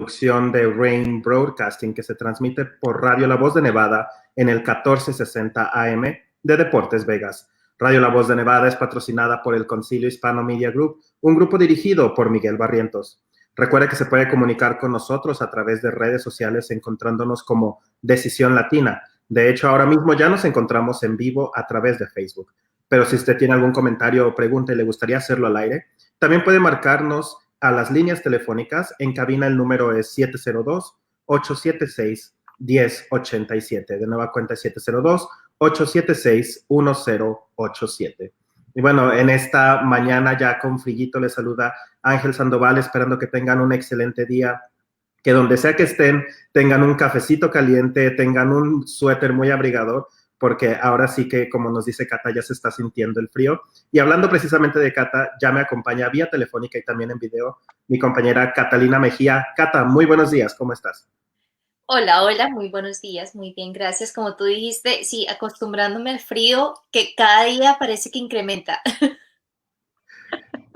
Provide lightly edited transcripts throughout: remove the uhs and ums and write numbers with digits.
producción de Rain Broadcasting, que se transmite por Radio La Voz de Nevada en el 1460 AM de Deportes Vegas. Radio La Voz de Nevada es patrocinada por el Concilio Hispano Media Group, un grupo dirigido por Miguel Barrientos. Recuerde que se puede comunicar con nosotros a través de redes sociales encontrándonos como Decisión Latina. De hecho, ahora mismo ya nos encontramos en vivo a través de Facebook. Pero si usted tiene algún comentario o pregunta y le gustaría hacerlo al aire, también puede marcarnos a las líneas telefónicas. En cabina el número es 702-876-1087. De nueva cuenta, 702-876-1087. Y bueno, en esta mañana ya con frillito les saluda Ángel Sandoval, esperando que tengan un excelente día, que donde sea que estén, tengan un cafecito caliente, tengan un suéter muy abrigador, porque ahora sí que, como nos dice Cata, ya se está sintiendo el frío. Y hablando precisamente de Cata, ya me acompaña vía telefónica y también en video mi compañera Catalina Mejía. Cata, muy buenos días, ¿cómo estás? Hola, hola, muy buenos días, muy bien, gracias. Como tú dijiste, sí, acostumbrándome al frío que cada día parece que incrementa.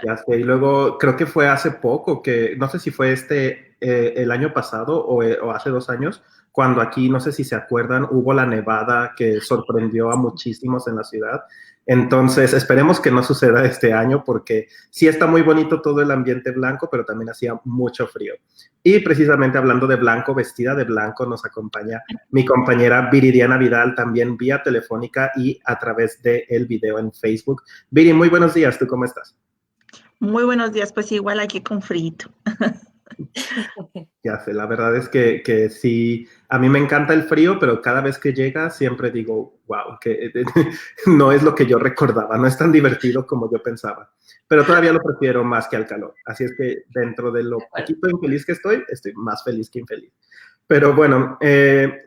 Ya sé, y luego creo que fue hace poco, que no sé si fue el año pasado o hace 2 años, cuando aquí, no sé si se acuerdan, hubo la nevada que sorprendió a muchísimos en la ciudad. Entonces, esperemos que no suceda este año porque sí está muy bonito todo el ambiente blanco, pero también hacía mucho frío. Y precisamente hablando de blanco, vestida de blanco, nos acompaña mi compañera Viridiana Vidal, también vía telefónica y a través del video en Facebook. Viri, muy buenos días, ¿tú cómo estás? Muy buenos días, pues igual aquí con frito. Ya sé, la verdad es que sí, a mí me encanta el frío, pero cada vez que llega siempre digo, wow, que no es lo que yo recordaba, no es tan divertido como yo pensaba, pero todavía lo prefiero más que al calor. Así es que dentro de De lo acuerdo. poquito infeliz que estoy más feliz que infeliz. Pero bueno,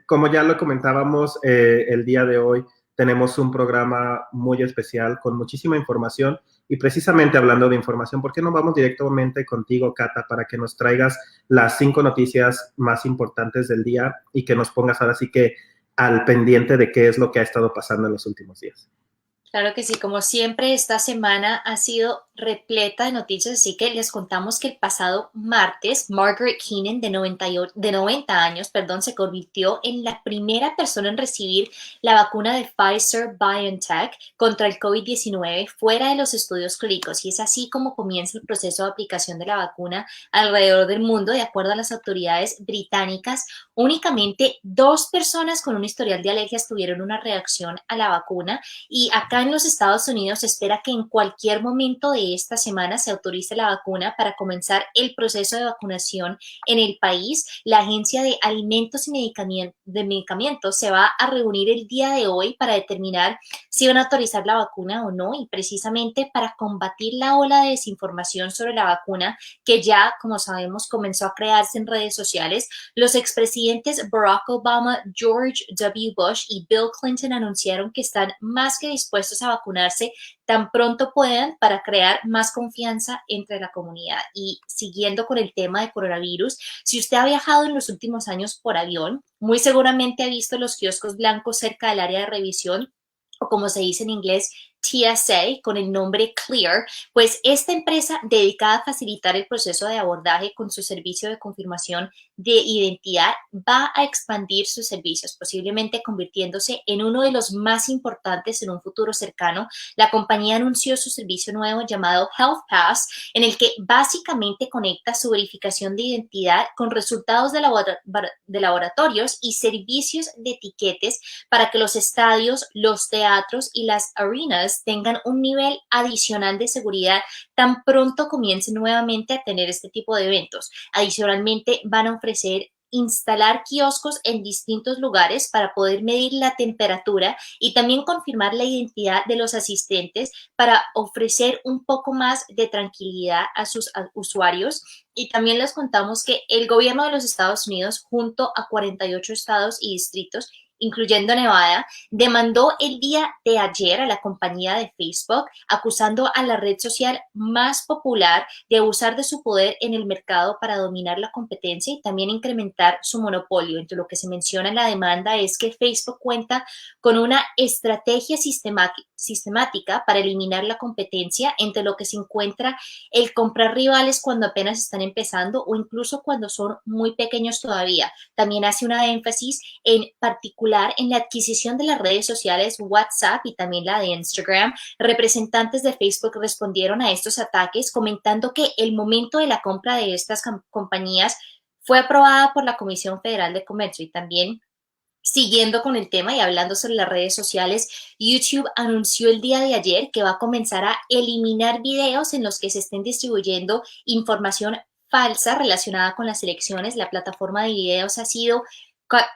como ya lo comentábamos, el día de hoy tenemos un programa muy especial con muchísima información y precisamente hablando de información, ¿por qué no vamos directamente contigo, Cata, para que nos traigas las 5 noticias más importantes del día y que nos pongas ahora sí que al pendiente de qué es lo que ha estado pasando en los últimos días? Claro que sí, como siempre, esta semana ha sido repleta de noticias, así que les contamos que el pasado martes, Margaret Keenan, de 90 años, perdón, se convirtió en la primera persona en recibir la vacuna de Pfizer BioNTech contra el COVID-19 fuera de los estudios clínicos, y es así como comienza el proceso de aplicación de la vacuna alrededor del mundo. De acuerdo a las autoridades británicas, únicamente 2 personas con un historial de alergias tuvieron una reacción a la vacuna, y acá en los Estados Unidos se espera que en cualquier momento de esta semana se autorice la vacuna para comenzar el proceso de vacunación en el país. La Agencia de Alimentos y Medicamentos se va a reunir el día de hoy para determinar si van a autorizar la vacuna o no, y precisamente para combatir la ola de desinformación sobre la vacuna que ya, como sabemos, comenzó a crearse en redes sociales. Los expresidentes Barack Obama, George W. Bush y Bill Clinton anunciaron que están más que dispuestos a vacunarse tan pronto puedan para crear más confianza entre la comunidad. Y siguiendo con el tema de coronavirus, si usted ha viajado en los últimos años por avión, muy seguramente ha visto los kioscos blancos cerca del área de revisión, o como se dice en inglés, TSA, con el nombre Clear. Pues esta empresa dedicada a facilitar el proceso de abordaje con su servicio de confirmación de identidad va a expandir sus servicios, posiblemente convirtiéndose en uno de los más importantes en un futuro cercano. La compañía anunció su servicio nuevo llamado Health Pass, en el que básicamente conecta su verificación de identidad con resultados de laboratorios y servicios de etiquetes para que los estadios, los teatros y las arenas tengan un nivel adicional de seguridad tan pronto comiencen nuevamente a tener este tipo de eventos. Adicionalmente, van a ofrecer instalar kioscos en distintos lugares para poder medir la temperatura y también confirmar la identidad de los asistentes para ofrecer un poco más de tranquilidad a sus usuarios. Y también les contamos que el gobierno de los Estados Unidos, junto a 48 estados y distritos, incluyendo Nevada, demandó el día de ayer a la compañía de Facebook, acusando a la red social más popular de abusar de su poder en el mercado para dominar la competencia y también incrementar su monopolio. Entre lo que se menciona en la demanda es que Facebook cuenta con una estrategia sistemática para eliminar la competencia entre lo que se encuentra el comprar rivales cuando apenas están empezando o incluso cuando son muy pequeños todavía. También hace una énfasis en particular en la adquisición de las redes sociales WhatsApp y también la de Instagram. Representantes de Facebook respondieron a estos ataques comentando que el momento de la compra de estas compañías fue aprobada por la Comisión Federal de Comercio. Y también, siguiendo con el tema y hablando sobre las redes sociales, YouTube anunció el día de ayer que va a comenzar a eliminar videos en los que se estén distribuyendo información falsa relacionada con las elecciones. La plataforma de videos ha sido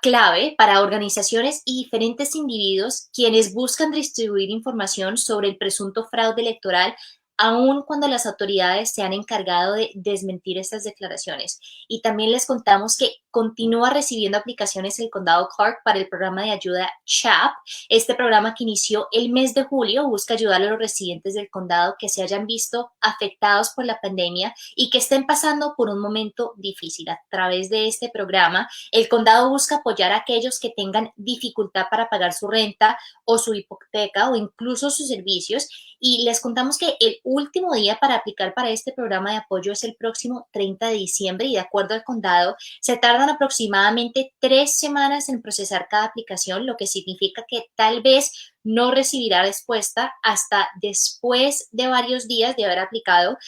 clave para organizaciones y diferentes individuos quienes buscan distribuir información sobre el presunto fraude electoral, aun cuando las autoridades se han encargado de desmentir estas declaraciones. Y también les contamos que continúa recibiendo aplicaciones el condado Clark para el programa de ayuda CHAP. Este programa, que inició el mes de julio, busca ayudar a los residentes del condado que se hayan visto afectados por la pandemia y que estén pasando por un momento difícil. A través de este programa, el condado busca apoyar a aquellos que tengan dificultad para pagar su renta o su hipoteca o incluso sus servicios. Y les contamos que el último día para aplicar para este programa de apoyo es el próximo 30 de diciembre y, de acuerdo al condado, se tardan aproximadamente 3 semanas en procesar cada aplicación, lo que significa que tal vez no recibirá respuesta hasta después de varios días de haber aplicado.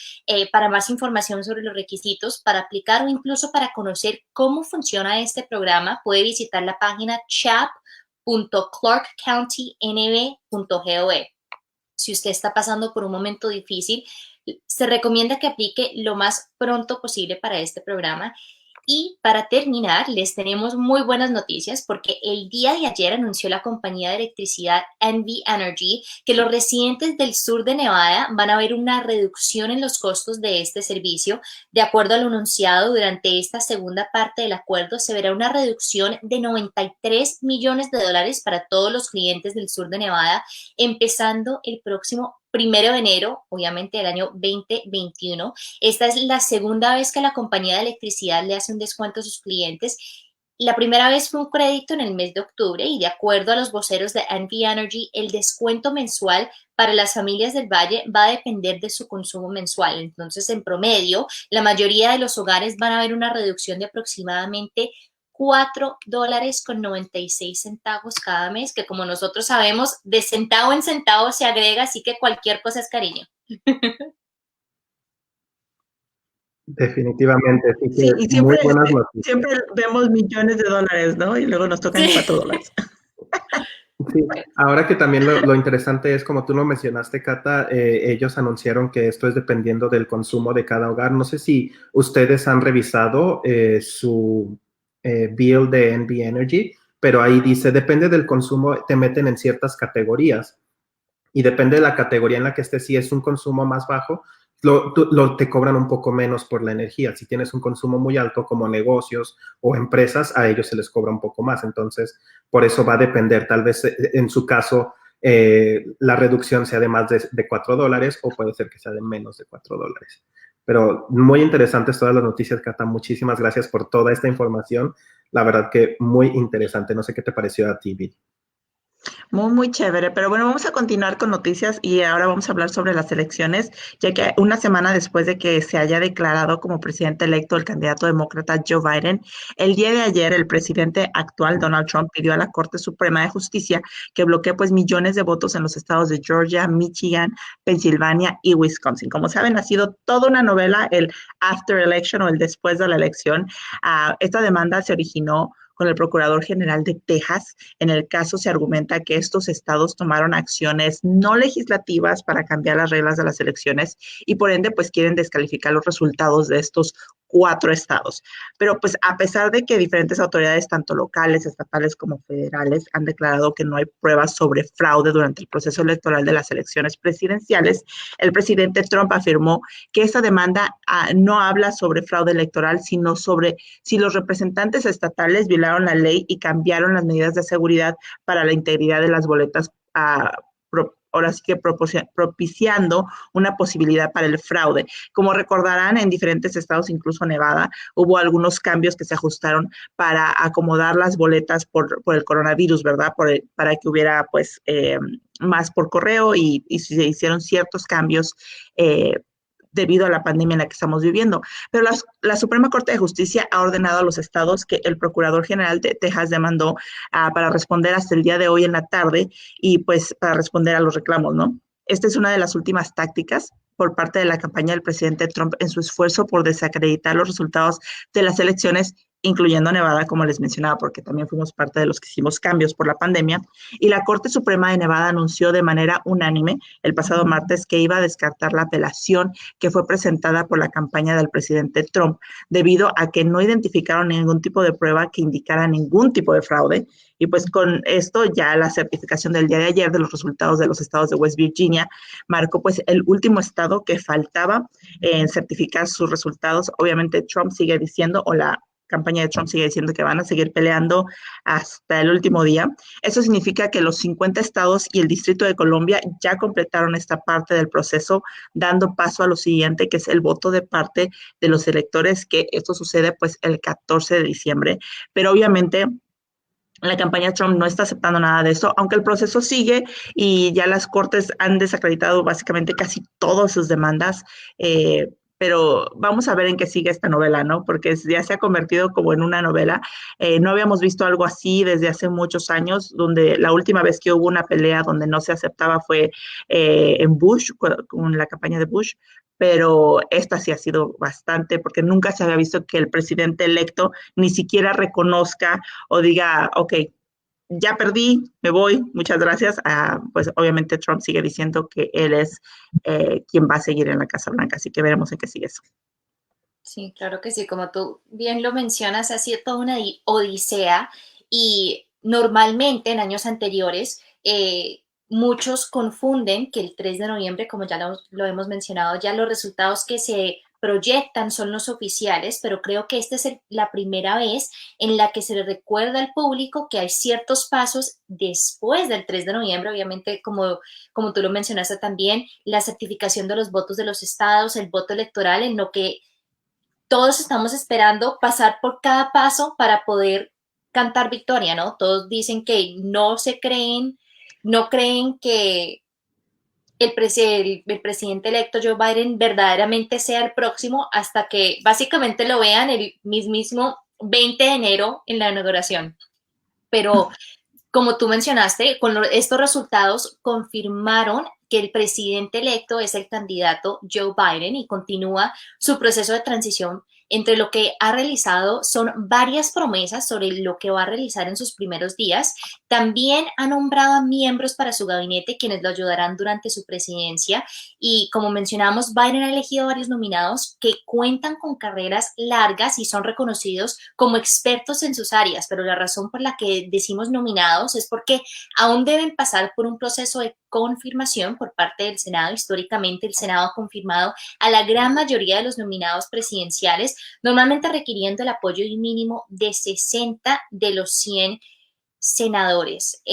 Para más información sobre los requisitos para aplicar o incluso para conocer cómo funciona este programa, puede visitar la página chap.clarkcountynb.gov. Si usted está pasando por un momento difícil, se recomienda que aplique lo más pronto posible para este programa. Y para terminar, les tenemos muy buenas noticias porque el día de ayer anunció la compañía de electricidad NV Energy que los residentes del sur de Nevada van a ver una reducción en los costos de este servicio. De acuerdo a lo anunciado, durante esta segunda parte del acuerdo se verá una reducción de $93 millones para todos los clientes del sur de Nevada, empezando el próximo 1 de enero, obviamente, del año 2021. Esta es la segunda vez que la compañía de electricidad le hace un descuento a sus clientes. La primera vez fue un crédito en el mes de octubre y, de acuerdo a los voceros de NV Energy, el descuento mensual para las familias del Valle va a depender de su consumo mensual. Entonces, en promedio, la mayoría de los hogares van a ver una reducción de aproximadamente $4.96 cada mes, que, como nosotros sabemos, de centavo en centavo se agrega, así que cualquier cosa es cariño. Definitivamente, sí, Sí, y muy siempre, buenas noticias. siempre vemos millones de dólares, ¿no? Y luego nos tocan Sí. $4. Sí, ahora que también lo interesante es, como tú lo mencionaste, Cata, ellos anunciaron que esto es dependiendo del consumo de cada hogar. No sé si ustedes han revisado su bill de NV Energy, pero ahí dice, depende del consumo, te meten en ciertas categorías y depende de la categoría en la que estés. Si es un consumo más bajo, te cobran un poco menos por la energía. Si tienes un consumo muy alto, como negocios o empresas, a ellos se les cobra un poco más. Entonces, por eso va a depender. Tal vez en su caso la reducción sea de más de $4 o puede ser que sea de menos de $4. Pero muy interesantes todas las noticias, Cata. Muchísimas gracias por toda esta información. La verdad que muy interesante. No sé qué te pareció a ti, Viri. Muy, muy chévere. Pero bueno, vamos a continuar con noticias y ahora vamos a hablar sobre las elecciones, ya que una semana después de que se haya declarado como presidente electo el candidato demócrata Joe Biden, el día de ayer el presidente actual Donald Trump pidió a la Corte Suprema de Justicia que bloquee pues millones de votos en los estados de Georgia, Michigan, Pensilvania y Wisconsin. Como saben, ha sido toda una novela el after election o el después de la elección. Esta demanda se originó con el Procurador General de Texas. En el caso se argumenta que estos estados tomaron acciones no legislativas para cambiar las reglas de las elecciones y por ende pues quieren descalificar los resultados de estos 4 estados. Pero pues a pesar de que diferentes autoridades, tanto locales, estatales como federales, han declarado que no hay pruebas sobre fraude durante el proceso electoral de las elecciones presidenciales, el presidente Trump afirmó que esta demanda no habla sobre fraude electoral, sino sobre si los representantes estatales violaron la ley y cambiaron las medidas de seguridad para la integridad de las boletas ahora sí que propiciando una posibilidad para el fraude. Como recordarán, en diferentes estados, incluso Nevada, hubo algunos cambios que se ajustaron para acomodar las boletas por el coronavirus, ¿verdad? Para que hubiera, pues, más por correo y se hicieron ciertos cambios debido a la pandemia en la que estamos viviendo. Pero la Suprema Corte de Justicia ha ordenado a los estados que el Procurador General de Texas demandó para responder hasta el día de hoy en la tarde y pues para responder a los reclamos, ¿no? Esta es una de las últimas tácticas por parte de la campaña del presidente Trump en su esfuerzo por desacreditar los resultados de las elecciones, incluyendo Nevada, como les mencionaba, porque también fuimos parte de los que hicimos cambios por la pandemia. Y la Corte Suprema de Nevada anunció de manera unánime el pasado martes que iba a descartar la apelación que fue presentada por la campaña del presidente Trump, debido a que no identificaron ningún tipo de prueba que indicara ningún tipo de fraude. Y pues con esto ya la certificación del día de ayer de los resultados de los estados de West Virginia marcó pues el último estado que faltaba en certificar sus resultados. Obviamente Trump sigue diciendo, o la campaña de Trump sigue diciendo que van a seguir peleando hasta el último día. Eso significa que los 50 estados y el Distrito de Columbia ya completaron esta parte del proceso, dando paso a lo siguiente, que es el voto de parte de los electores, que esto sucede pues el 14 de diciembre. Pero obviamente la campaña de Trump no está aceptando nada de eso, aunque el proceso sigue y ya las cortes han desacreditado básicamente casi todas sus demandas, pero vamos a ver en qué sigue esta novela, ¿no? Porque ya se ha convertido como en una novela. No habíamos visto algo así desde hace muchos años, donde la última vez que hubo una pelea donde no se aceptaba fue en Bush, con la campaña de Bush, pero esta sí ha sido bastante, porque nunca se había visto que el presidente electo ni siquiera reconozca o diga, ok, ya perdí, me voy, muchas gracias. Pues obviamente Trump sigue diciendo que él es quien va a seguir en la Casa Blanca, así que veremos en qué sigue eso. Sí, claro que sí, como tú bien lo mencionas, ha sido toda una odisea y normalmente en años anteriores muchos confunden que el 3 de noviembre, como ya lo hemos mencionado, ya los resultados que se proyectan son los oficiales, pero creo que esta es la primera vez en la que se le recuerda al público que hay ciertos pasos después del 3 de noviembre, obviamente como tú lo mencionaste también, la certificación de los votos de los estados, el voto electoral, en lo que todos estamos esperando pasar por cada paso para poder cantar victoria, ¿no? Todos dicen que no creen que el presidente electo Joe Biden verdaderamente sea el próximo hasta que básicamente lo vean el mismísimo 20 de enero en la inauguración. Pero como tú mencionaste, con estos resultados confirmaron que el presidente electo es el candidato Joe Biden y continúa su proceso de transición. Entre lo que ha realizado son varias promesas sobre lo que va a realizar en sus primeros días. También ha nombrado a miembros para su gabinete quienes lo ayudarán durante su presidencia. Y como mencionamos, Biden ha elegido varios nominados que cuentan con carreras largas y son reconocidos como expertos en sus áreas. Pero la razón por la que decimos nominados es porque aún deben pasar por un proceso de confirmación por parte del Senado. Históricamente, el Senado ha confirmado a la gran mayoría de los nominados presidenciales, normalmente requiriendo el apoyo de un mínimo de 60 de los 100 senadores.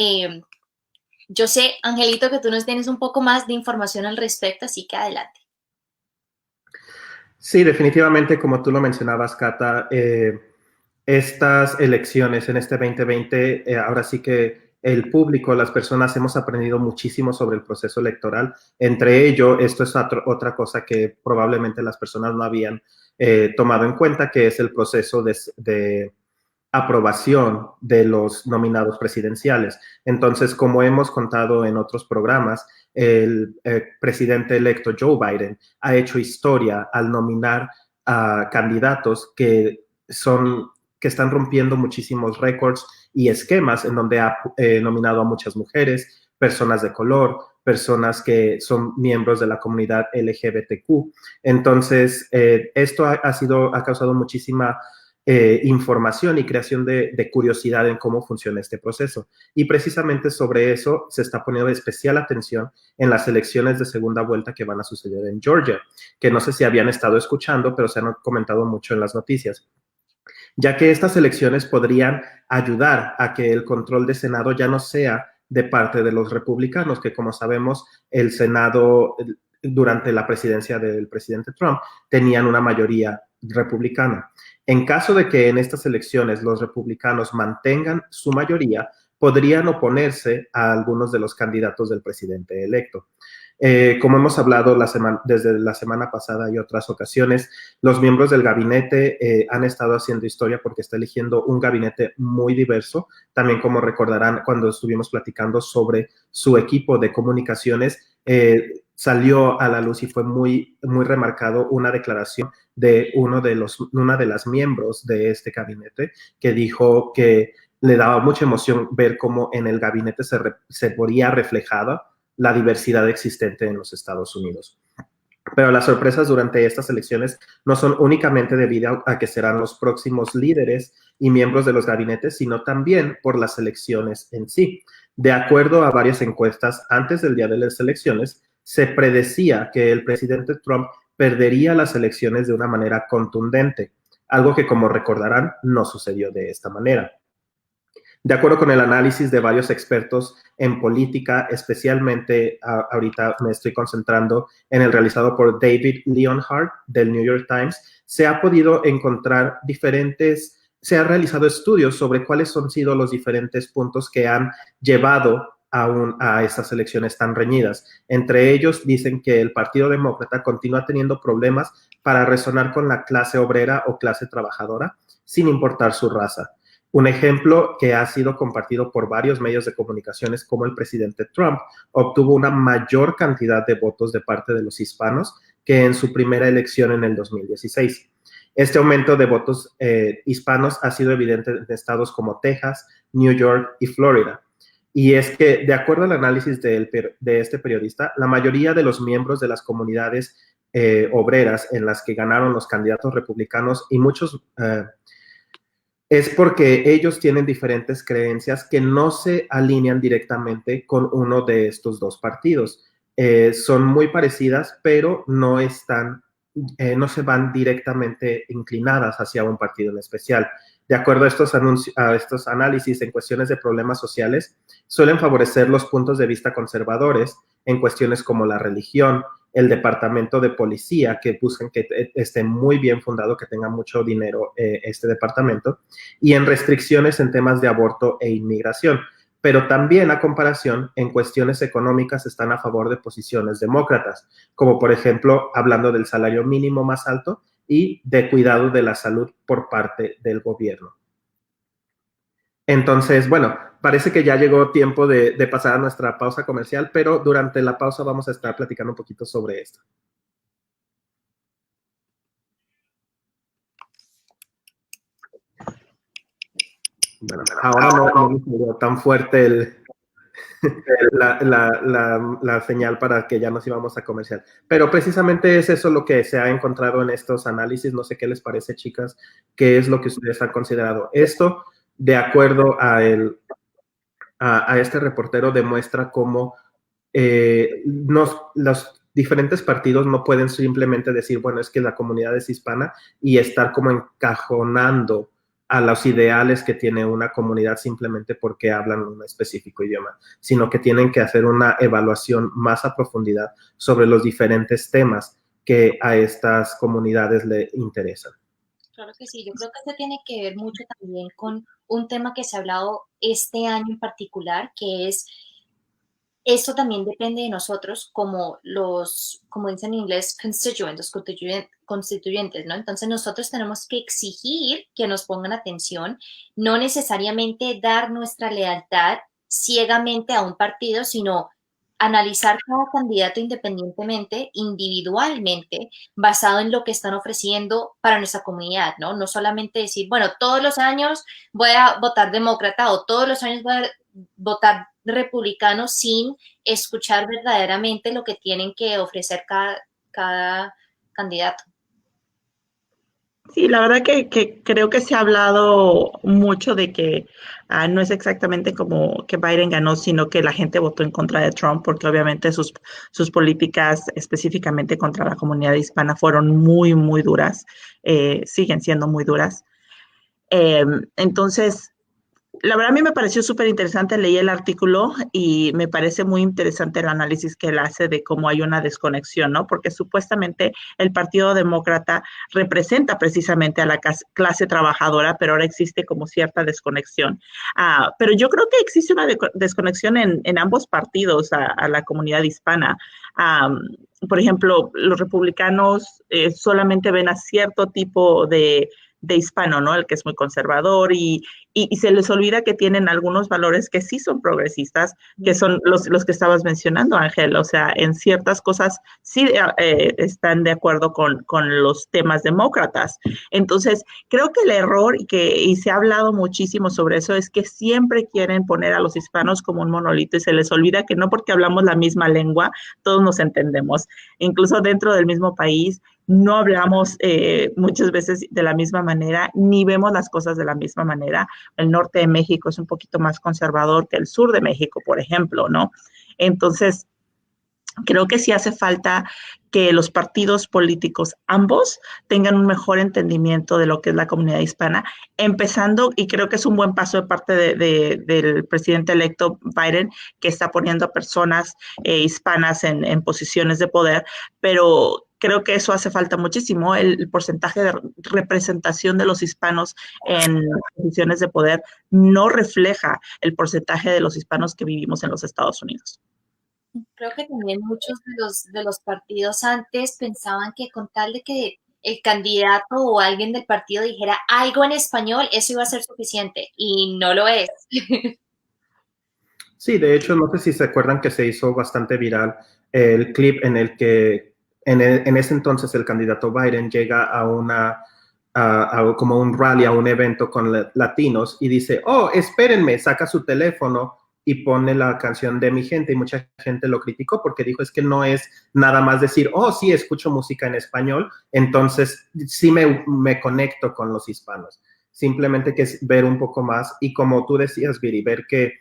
Yo sé, Angelito, que tú nos tienes un poco más de información al respecto, así que adelante. Sí, definitivamente, como tú lo mencionabas, Cata, estas elecciones en este 2020, ahora sí que el público, las personas hemos aprendido muchísimo sobre el proceso electoral. Entre ello, esto es otra cosa que probablemente las personas no habían tomado en cuenta, que es el proceso de aprobación de los nominados presidenciales. Entonces, como hemos contado en otros programas, el presidente electo Joe Biden ha hecho historia al nominar a candidatos que están rompiendo muchísimos récords y esquemas, en donde ha nominado a muchas mujeres, personas de color, personas que son miembros de la comunidad LGBTQ. Entonces, esto ha causado muchísima información y creación de curiosidad en cómo funciona este proceso. Y precisamente sobre eso se está poniendo especial atención en las elecciones de segunda vuelta que van a suceder en Georgia, que no sé si habían estado escuchando, pero se han comentado mucho en las noticias, ya que estas elecciones podrían ayudar a que el control de Senado ya no sea de parte de los republicanos, que como sabemos, el Senado durante la presidencia del presidente Trump tenían una mayoría republicana. En caso de que en estas elecciones los republicanos mantengan su mayoría, podrían oponerse a algunos de los candidatos del presidente electo. Como hemos hablado desde la semana pasada y otras ocasiones, los miembros del gabinete han estado haciendo historia porque está eligiendo un gabinete muy diverso. También, como recordarán, cuando estuvimos platicando sobre su equipo de comunicaciones, salió a la luz y fue muy, muy remarcado una declaración de una de las miembros de este gabinete que dijo que le daba mucha emoción ver cómo en el gabinete se veía reflejada la diversidad existente en los Estados Unidos. Pero las sorpresas durante estas elecciones no son únicamente debido a que serán los próximos líderes y miembros de los gabinetes, sino también por las elecciones en sí. De acuerdo a varias encuestas, antes del día de las elecciones, se predecía que el presidente Trump perdería las elecciones de una manera contundente, algo que, como recordarán, no sucedió de esta manera. De acuerdo con el análisis de varios expertos en política, especialmente ahorita me estoy concentrando en el realizado por David Leonhardt del New York Times, se ha podido encontrar se han realizado estudios sobre cuáles han sido los diferentes puntos que han llevado a estas elecciones tan reñidas. Entre ellos dicen que el Partido Demócrata continúa teniendo problemas para resonar con la clase obrera o clase trabajadora, sin importar su raza. Un ejemplo que ha sido compartido por varios medios de comunicación es cómo el presidente Trump obtuvo una mayor cantidad de votos de parte de los hispanos que en su primera elección en el 2016. Este aumento de votos hispanos ha sido evidente en estados como Texas, New York y Florida. Y es que, de acuerdo al análisis de este periodista, la mayoría de los miembros de las comunidades obreras en las que ganaron los candidatos republicanos y muchos es porque ellos tienen diferentes creencias que no se alinean directamente con uno de estos dos partidos. Son muy parecidas, pero no se van directamente inclinadas hacia un partido en especial. De acuerdo a estos análisis en cuestiones de problemas sociales, suelen favorecer los puntos de vista conservadores en cuestiones como la religión, el departamento de policía, que buscan que esté muy bien fundado, que tenga mucho dinero este departamento, y en restricciones en temas de aborto e inmigración. Pero también, a comparación, en cuestiones económicas están a favor de posiciones demócratas, como por ejemplo, hablando del salario mínimo más alto y de cuidado de la salud por parte del gobierno. Entonces, bueno, parece que ya llegó tiempo de pasar a nuestra pausa comercial, pero durante la pausa vamos a estar platicando un poquito sobre esto. Bueno, ahora no me salió tan fuerte la señal para que ya nos íbamos a comercial. Pero precisamente es eso lo que se ha encontrado en estos análisis. No sé qué les parece, chicas, qué es lo que ustedes han considerado. Esto, de acuerdo a este reportero, demuestra cómo los diferentes partidos no pueden simplemente decir, bueno, es que la comunidad es hispana y estar como encajonando a los ideales que tiene una comunidad simplemente porque hablan un específico idioma, sino que tienen que hacer una evaluación más a profundidad sobre los diferentes temas que a estas comunidades le interesan. Claro que sí, yo creo que esto tiene que ver mucho también con un tema que se ha hablado este año en particular, que es, esto también depende de nosotros como como dicen en inglés, constituyentes, ¿no? Entonces nosotros tenemos que exigir que nos pongan atención, no necesariamente dar nuestra lealtad ciegamente a un partido, sino analizar cada candidato independientemente, individualmente, basado en lo que están ofreciendo para nuestra comunidad, ¿no? No solamente decir, bueno, todos los años voy a votar demócrata o todos los años voy a votar republicano sin escuchar verdaderamente lo que tienen que ofrecer cada candidato. Sí, la verdad que creo que se ha hablado mucho de que no es exactamente como que Biden ganó, sino que la gente votó en contra de Trump, porque obviamente sus políticas específicamente contra la comunidad hispana fueron muy, muy duras, siguen siendo muy duras. Entonces, La verdad a mí me pareció súper interesante, leí el artículo y me parece muy interesante el análisis que él hace de cómo hay una desconexión, ¿no? Porque supuestamente el Partido Demócrata representa precisamente a la clase trabajadora, pero ahora existe como cierta desconexión. Pero yo creo que existe una desconexión en ambos partidos a la comunidad hispana. Por ejemplo, los republicanos solamente ven a cierto tipo de hispano, ¿no? El que es muy conservador y se les olvida que tienen algunos valores que sí son progresistas, que son los que estabas mencionando, Ángel. O sea, en ciertas cosas sí están de acuerdo con los temas demócratas. Entonces, creo que el error, y se ha hablado muchísimo sobre eso, es que siempre quieren poner a los hispanos como un monolito y se les olvida que no porque hablamos la misma lengua, todos nos entendemos. Incluso dentro del mismo país, no hablamos muchas veces de la misma manera, ni vemos las cosas de la misma manera. El norte de México es un poquito más conservador que el sur de México, por ejemplo, ¿no? Entonces, creo que sí hace falta que los partidos políticos, ambos, tengan un mejor entendimiento de lo que es la comunidad hispana, empezando, y creo que es un buen paso de parte del presidente electo Biden, que está poniendo a personas hispanas en posiciones de poder, pero creo que eso hace falta muchísimo. El porcentaje de representación de los hispanos en posiciones de poder no refleja el porcentaje de los hispanos que vivimos en los Estados Unidos. Creo que también muchos de los partidos antes pensaban que con tal de que el candidato o alguien del partido dijera algo en español, eso iba a ser suficiente, y no lo es. Sí, de hecho, no sé si se acuerdan que se hizo bastante viral el clip en el que en ese entonces el candidato Biden llega a como un rally, a un evento con latinos y dice, oh, espérenme, saca su teléfono y pone la canción de Mi Gente, y mucha gente lo criticó porque dijo, es que no es nada más decir, oh, sí, escucho música en español, entonces sí me conecto con los hispanos. Simplemente que es ver un poco más, y como tú decías, Viri, ver que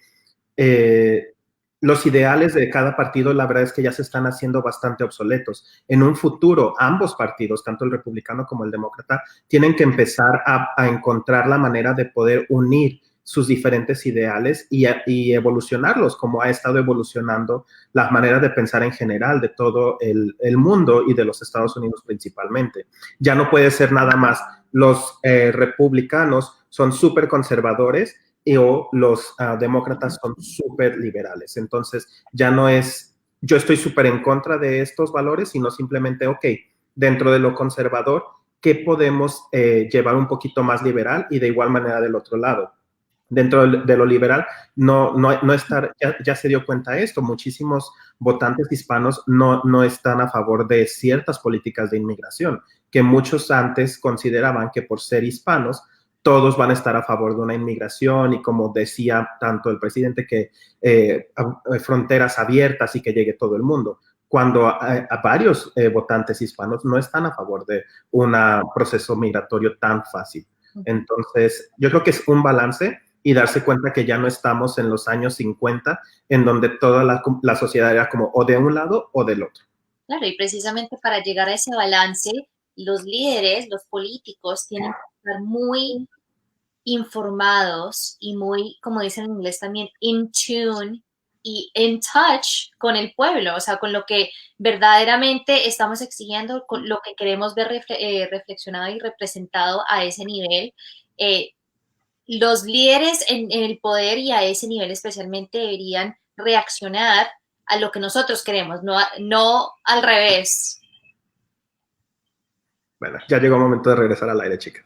los ideales de cada partido, la verdad es que ya se están haciendo bastante obsoletos. En un futuro, ambos partidos, tanto el republicano como el demócrata, tienen que empezar a encontrar la manera de poder unir sus diferentes ideales y evolucionarlos, como ha estado evolucionando la manera de pensar en general de todo el mundo y de los Estados Unidos principalmente. Ya no puede ser nada más los republicanos son súper conservadores o los demócratas son súper liberales. Entonces, ya no es, yo estoy súper en contra de estos valores, sino simplemente, ok, dentro de lo conservador, ¿qué podemos llevar un poquito más liberal? Y de igual manera del otro lado. Dentro de lo liberal, no estar, ya se dio cuenta esto, muchísimos votantes hispanos no están a favor de ciertas políticas de inmigración, que muchos antes consideraban que por ser hispanos, todos van a estar a favor de una inmigración y, como decía tanto el presidente, que fronteras abiertas y que llegue todo el mundo, cuando a varios votantes hispanos no están a favor de un proceso migratorio tan fácil. Entonces, yo creo que es un balance y darse cuenta que ya no estamos en los años 50, en donde toda la sociedad era como o de un lado o del otro. Claro, y precisamente para llegar a ese balance, los líderes, los políticos, tienen que estar muy informados y muy, como dicen en inglés también, in tune y in touch con el pueblo, o sea, con lo que verdaderamente estamos exigiendo, con lo que queremos ver reflexionado y representado a ese nivel. Los líderes en el poder y a ese nivel especialmente deberían reaccionar a lo que nosotros queremos, no al revés. Bueno, ya llegó el momento de regresar al aire, chicas.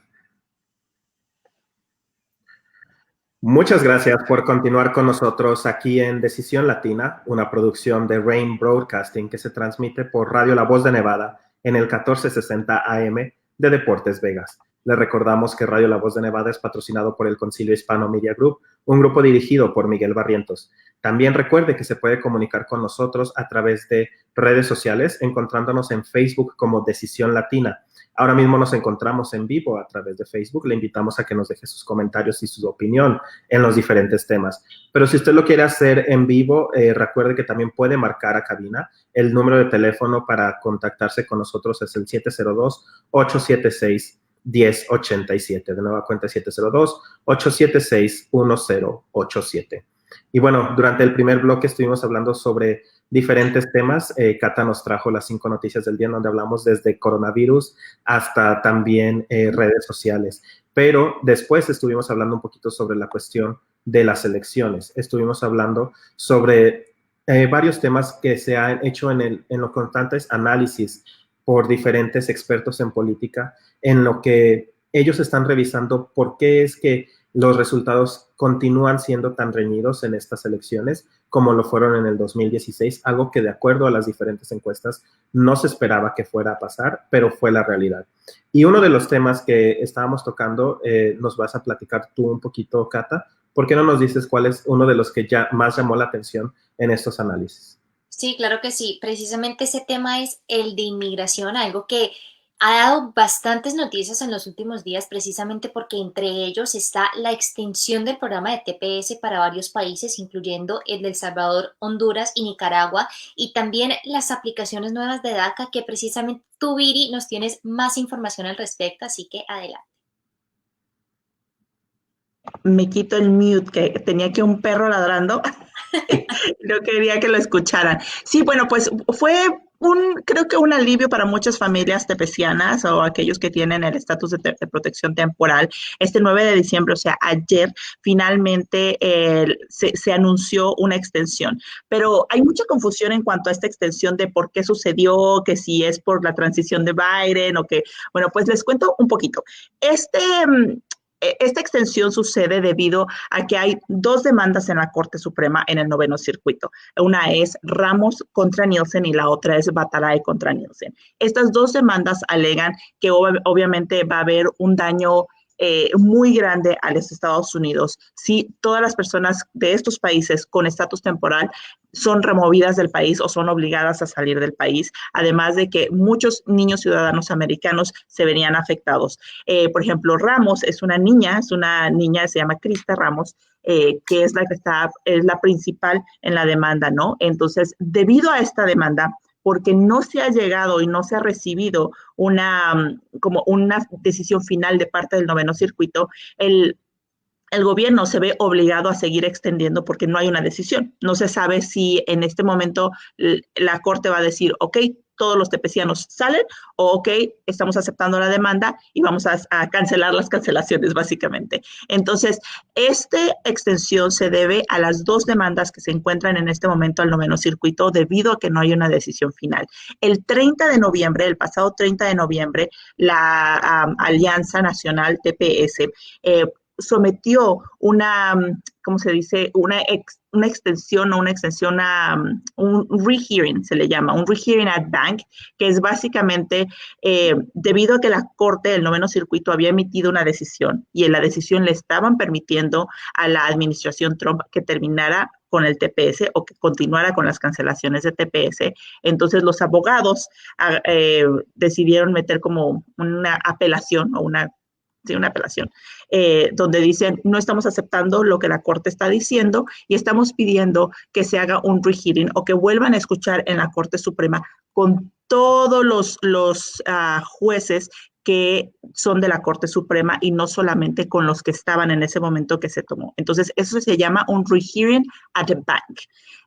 Muchas gracias por continuar con nosotros aquí en Decisión Latina, una producción de Rain Broadcasting que se transmite por Radio La Voz de Nevada en el 1460 AM de Deportes Vegas. Les recordamos que Radio La Voz de Nevada es patrocinado por el Concilio Hispano Media Group, un grupo dirigido por Miguel Barrientos. También recuerde que se puede comunicar con nosotros a través de redes sociales, encontrándonos en Facebook como Decisión Latina. Ahora mismo nos encontramos en vivo a través de Facebook. Le invitamos a que nos deje sus comentarios y su opinión en los diferentes temas. Pero si usted lo quiere hacer en vivo, recuerde que también puede marcar a cabina. El número de teléfono para contactarse con nosotros es el 702-876 1087. De nueva cuenta, 702-876-1087. Y bueno, durante el primer bloque estuvimos hablando sobre diferentes temas. Cata nos trajo las 5 noticias del día, en donde hablamos desde coronavirus hasta también redes sociales. Pero después estuvimos hablando un poquito sobre la cuestión de las elecciones. Estuvimos hablando sobre varios temas que se han hecho en los constantes análisis por diferentes expertos en política, en lo que ellos están revisando por qué es que los resultados continúan siendo tan reñidos en estas elecciones como lo fueron en el 2016, algo que de acuerdo a las diferentes encuestas no se esperaba que fuera a pasar, pero fue la realidad. Y uno de los temas que estábamos tocando, nos vas a platicar tú un poquito, Cata. ¿Por qué no nos dices cuál es uno de los que ya más llamó la atención en estos análisis? Sí, claro que sí. Precisamente ese tema es el de inmigración, algo que ha dado bastantes noticias en los últimos días, precisamente porque entre ellos está la extensión del programa de TPS para varios países, incluyendo el de El Salvador, Honduras y Nicaragua, y también las aplicaciones nuevas de DACA, que precisamente tú, Viri, nos tienes más información al respecto, así que adelante. Me quito el mute, que tenía aquí un perro ladrando. No quería que lo escucharan. Sí, bueno, pues fue creo que un alivio para muchas familias tepecianas o aquellos que tienen el estatus de protección temporal. Este 9 de diciembre, o sea, ayer, finalmente se anunció una extensión. Pero hay mucha confusión en cuanto a esta extensión de por qué sucedió, que si es por la transición de Biden o que, bueno, pues les cuento un poquito. Esta extensión sucede debido a que hay 2 demandas en la Corte Suprema en el noveno circuito. Una es Ramos contra Nielsen y la otra es Batalae contra Nielsen. Estas 2 demandas alegan que obviamente va a haber un daño muy grande a los Estados Unidos si todas las personas de estos países con estatus temporal son removidas del país o son obligadas a salir del país, además de que muchos niños ciudadanos americanos se verían afectados. Por ejemplo, Ramos es una niña, se llama Krista Ramos, que es la principal en la demanda, ¿no? Entonces, debido a esta demanda, porque no se ha llegado y no se ha recibido como una decisión final de parte del noveno circuito, el gobierno se ve obligado a seguir extendiendo porque no hay una decisión. No se sabe si en este momento la Corte va a decir, ok, todos los tepecianos salen, o ok, estamos aceptando la demanda y vamos a cancelar las cancelaciones, básicamente. Entonces, esta extensión se debe a las 2 demandas que se encuentran en este momento al noveno circuito debido a que no hay una decisión final. El pasado 30 de noviembre, la Alianza Nacional TPS sometió ¿cómo se dice? Una extensión, un rehearing, se le llama, un rehearing at banc, que es básicamente debido a que la Corte del noveno circuito había emitido una decisión y en la decisión le estaban permitiendo a la administración Trump que terminara con el TPS o que continuara con las cancelaciones de TPS. Entonces los abogados decidieron meter como una apelación o una apelación, donde dicen, no estamos aceptando lo que la Corte está diciendo y estamos pidiendo que se haga un rehearing o que vuelvan a escuchar en la Corte Suprema con todos los jueces que son de la Corte Suprema y no solamente con los que estaban en ese momento que se tomó. Entonces, eso se llama un rehearing at the bank.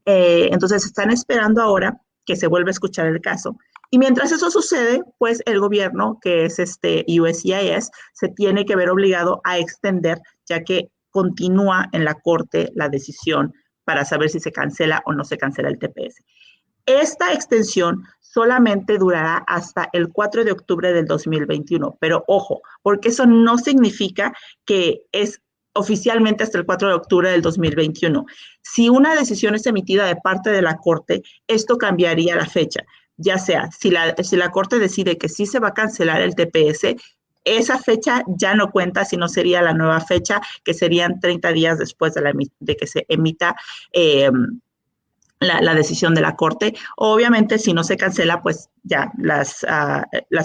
Entonces, están esperando ahora que se vuelva a escuchar el caso. Y mientras eso sucede, pues el gobierno, que es USCIS, se tiene que ver obligado a extender, ya que continúa en la Corte la decisión para saber si se cancela o no se cancela el TPS. Esta extensión solamente durará hasta el 4 de octubre del 2021, pero ojo, porque eso no significa que es oficialmente hasta el 4 de octubre del 2021. Si una decisión es emitida de parte de la Corte, esto cambiaría la fecha. Ya sea, si la Corte decide que sí se va a cancelar el TPS, esa fecha ya no cuenta, sino sería la nueva fecha, que serían 30 días después de que se emita la decisión de la Corte. Obviamente, si no se cancela, pues ya las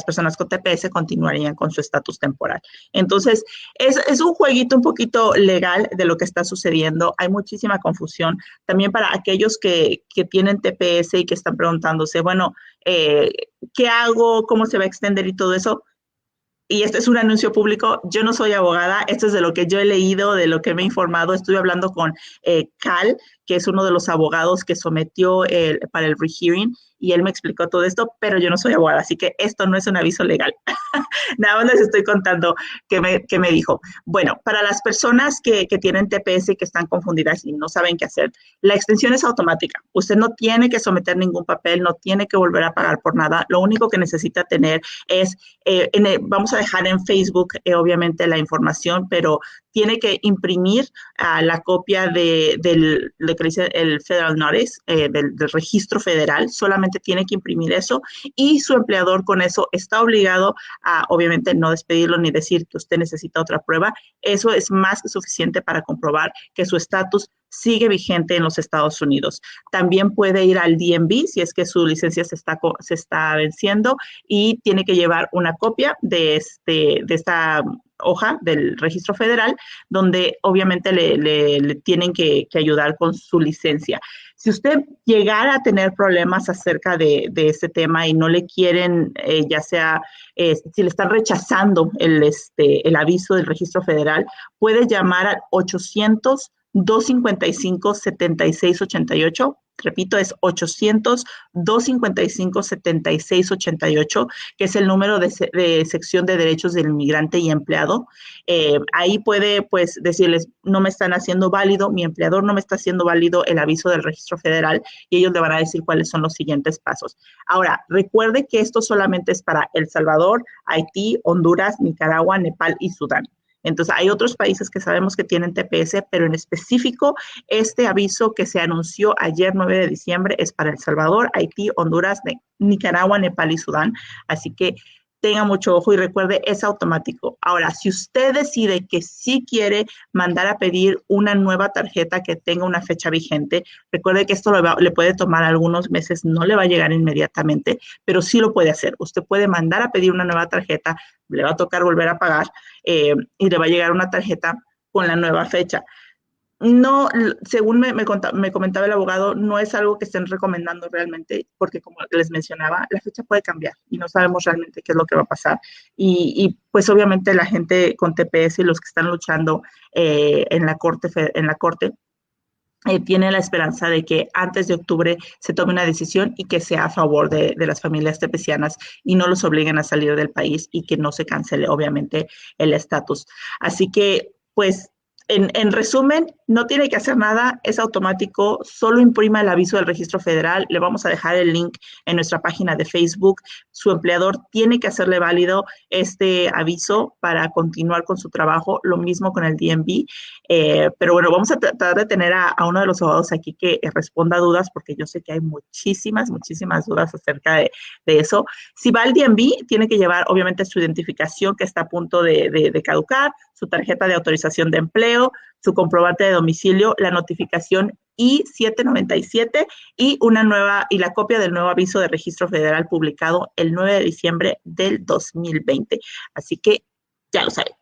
personas con TPS continuarían con su estatus temporal. Entonces, es un jueguito un poquito legal de lo que está sucediendo. Hay muchísima confusión. También para aquellos que tienen TPS y que están preguntándose, bueno, ¿qué hago? ¿Cómo se va a extender y todo eso? y este es un anuncio público, yo no soy abogada, esto es de lo que yo he leído, de lo que me he informado, estuve hablando con Cal, que es uno de los abogados que sometió para el rehearing, y él me explicó todo esto, pero yo no soy abogada, así que esto no es un aviso legal. Nada más les estoy contando qué me dijo. Bueno, para las personas que tienen TPS y que están confundidas y no saben qué hacer, la extensión es automática. Usted no tiene que someter ningún papel, no tiene que volver a pagar por nada. Lo único que necesita tener es, vamos a dejar en Facebook, obviamente, la información, pero tiene que imprimir la copia del lo que dice el Federal Notice, del registro federal. Solamente tiene que imprimir eso y su empleador con eso está obligado a, obviamente, no despedirlo ni decir que usted necesita otra prueba. Eso es más que suficiente para comprobar que su estatus sigue vigente en los Estados Unidos. También puede ir al DMV si es que su licencia se está venciendo y tiene que llevar una copia de esta hoja del registro federal, donde obviamente le tienen que ayudar con su licencia. Si usted llegara a tener problemas acerca de este tema y no le quieren, ya sea, si le están rechazando el aviso del registro federal, puede llamar al 800-255-7688. Repito, es 800-255-7688, que es el número de sección de derechos del inmigrante y empleado. Ahí puede, pues, decirles, no me están haciendo válido, mi empleador no me está haciendo válido el aviso del registro federal, y ellos le van a decir cuáles son los siguientes pasos. Ahora, recuerde que esto solamente es para El Salvador, Haití, Honduras, Nicaragua, Nepal y Sudán. Entonces, hay otros países que sabemos que tienen TPS, pero en específico, este aviso que se anunció ayer, 9 de diciembre, es para El Salvador, Haití, Honduras, Nicaragua, Nepal y Sudán. Así que tenga mucho ojo y recuerde, es automático. Ahora, si usted decide que sí quiere mandar a pedir una nueva tarjeta que tenga una fecha vigente, recuerde que esto le puede tomar algunos meses, no le va a llegar inmediatamente, pero sí lo puede hacer. Usted puede mandar a pedir una nueva tarjeta, le va a tocar volver a pagar y le va a llegar una tarjeta con la nueva fecha. No, según me comentaba el abogado, no es algo que estén recomendando realmente, porque como les mencionaba, la fecha puede cambiar y no sabemos realmente qué es lo que va a pasar. Pues obviamente la gente con TPS y los que están luchando en la corte, tiene la esperanza de que antes de octubre se tome una decisión y que sea a favor de las familias tepecianas y no los obliguen a salir del país y que no se cancele, obviamente, el estatus. Así que, pues, en resumen, no tiene que hacer nada, es automático, solo imprima el aviso del registro federal, le vamos a dejar el link en nuestra página de Facebook. Su empleador tiene que hacerle válido este aviso para continuar con su trabajo, lo mismo con el DMV. Pero bueno, vamos a tratar de tener a uno de los abogados aquí que responda a dudas, porque yo sé que hay muchísimas dudas acerca de eso. Si va al DMV, tiene que llevar obviamente su identificación que está a punto de caducar, su tarjeta de autorización de empleo, su comprobante de domicilio, la notificación I-797 y la copia del nuevo aviso de registro federal publicado el 9 de diciembre del 2020. Así que ya lo saben.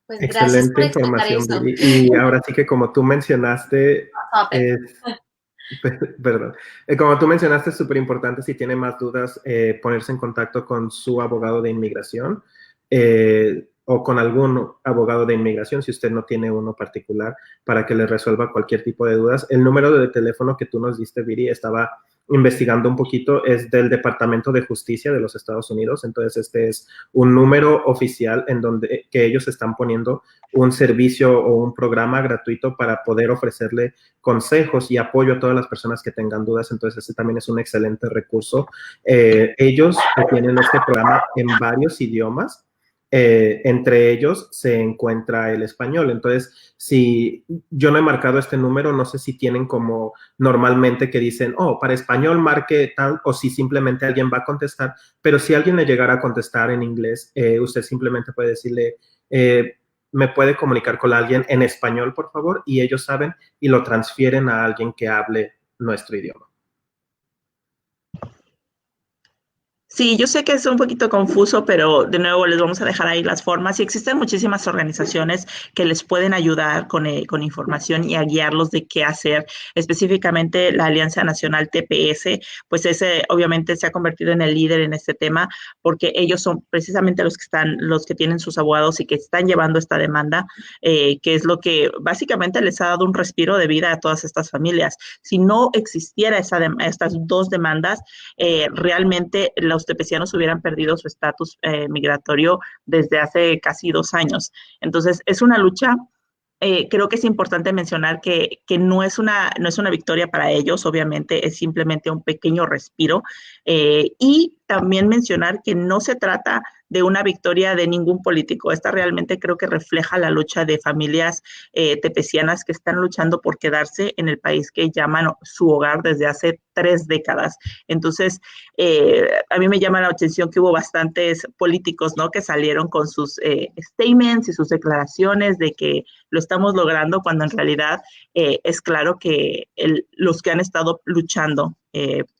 Pues gracias por Excelente explicar información, eso. Billy. Y ahora sí que como tú mencionaste, perdón, como tú mencionaste, es súper importante, si tiene más dudas, ponerse en contacto con su abogado de inmigración o con algún abogado de inmigración, si usted no tiene uno particular, para que le resuelva cualquier tipo de dudas. El número de teléfono que tú nos diste, Viri, estaba investigando un poquito, es del Departamento de Justicia de los Estados Unidos. Entonces, este es un número oficial en donde que ellos están poniendo un servicio o un programa gratuito para poder ofrecerle consejos y apoyo a todas las personas que tengan dudas. Entonces, ese también es un excelente recurso. Ellos tienen este programa en varios idiomas. Entre ellos se encuentra el español. Entonces, si yo no he marcado este número, no sé si tienen como normalmente que dicen, oh, para español marque tal, o si simplemente alguien va a contestar, pero si alguien le llegara a contestar en inglés, usted simplemente puede decirle, me puede comunicar con alguien en español, por favor, y ellos saben y lo transfieren a alguien que hable nuestro idioma. Sí, yo sé que es un poquito confuso, pero de nuevo les vamos a dejar ahí las formas y existen muchísimas organizaciones que les pueden ayudar con información y a guiarlos de qué hacer. Específicamente la Alianza Nacional TPS, pues ese obviamente se ha convertido en el líder en este tema porque ellos son precisamente los que tienen sus abogados y que están llevando esta demanda, que es lo que básicamente les ha dado un respiro de vida a todas estas familias. Si no existiera estas dos demandas, realmente los tepecianos hubieran perdido su estatus migratorio desde hace casi 2 años. Entonces, es una lucha. Creo que es importante mencionar que no es una victoria para ellos, obviamente es simplemente un pequeño respiro. Y también mencionar que no se trata de una victoria de ningún político. Esta realmente creo que refleja la lucha de familias tepecianas que están luchando por quedarse en el país que llaman su hogar desde hace 3 décadas. Entonces, a mí me llama la atención que hubo bastantes políticos, ¿no?, que salieron con sus statements y sus declaraciones de que lo estamos logrando, cuando en realidad es claro que los que han estado luchando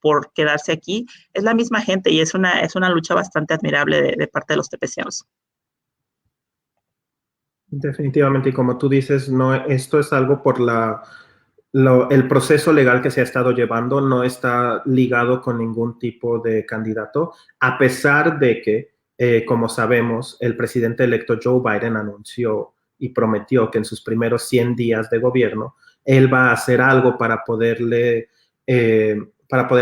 por quedarse aquí es la misma gente y es una lucha bastante admirable de parte de los tepecianos. Definitivamente, y como tú dices, no, esto es algo por el proceso legal que se ha estado llevando, no está ligado con ningún tipo de candidato, a pesar de que, como sabemos, el presidente electo Joe Biden anunció y prometió que en sus primeros 100 días de gobierno, él va a hacer algo para poder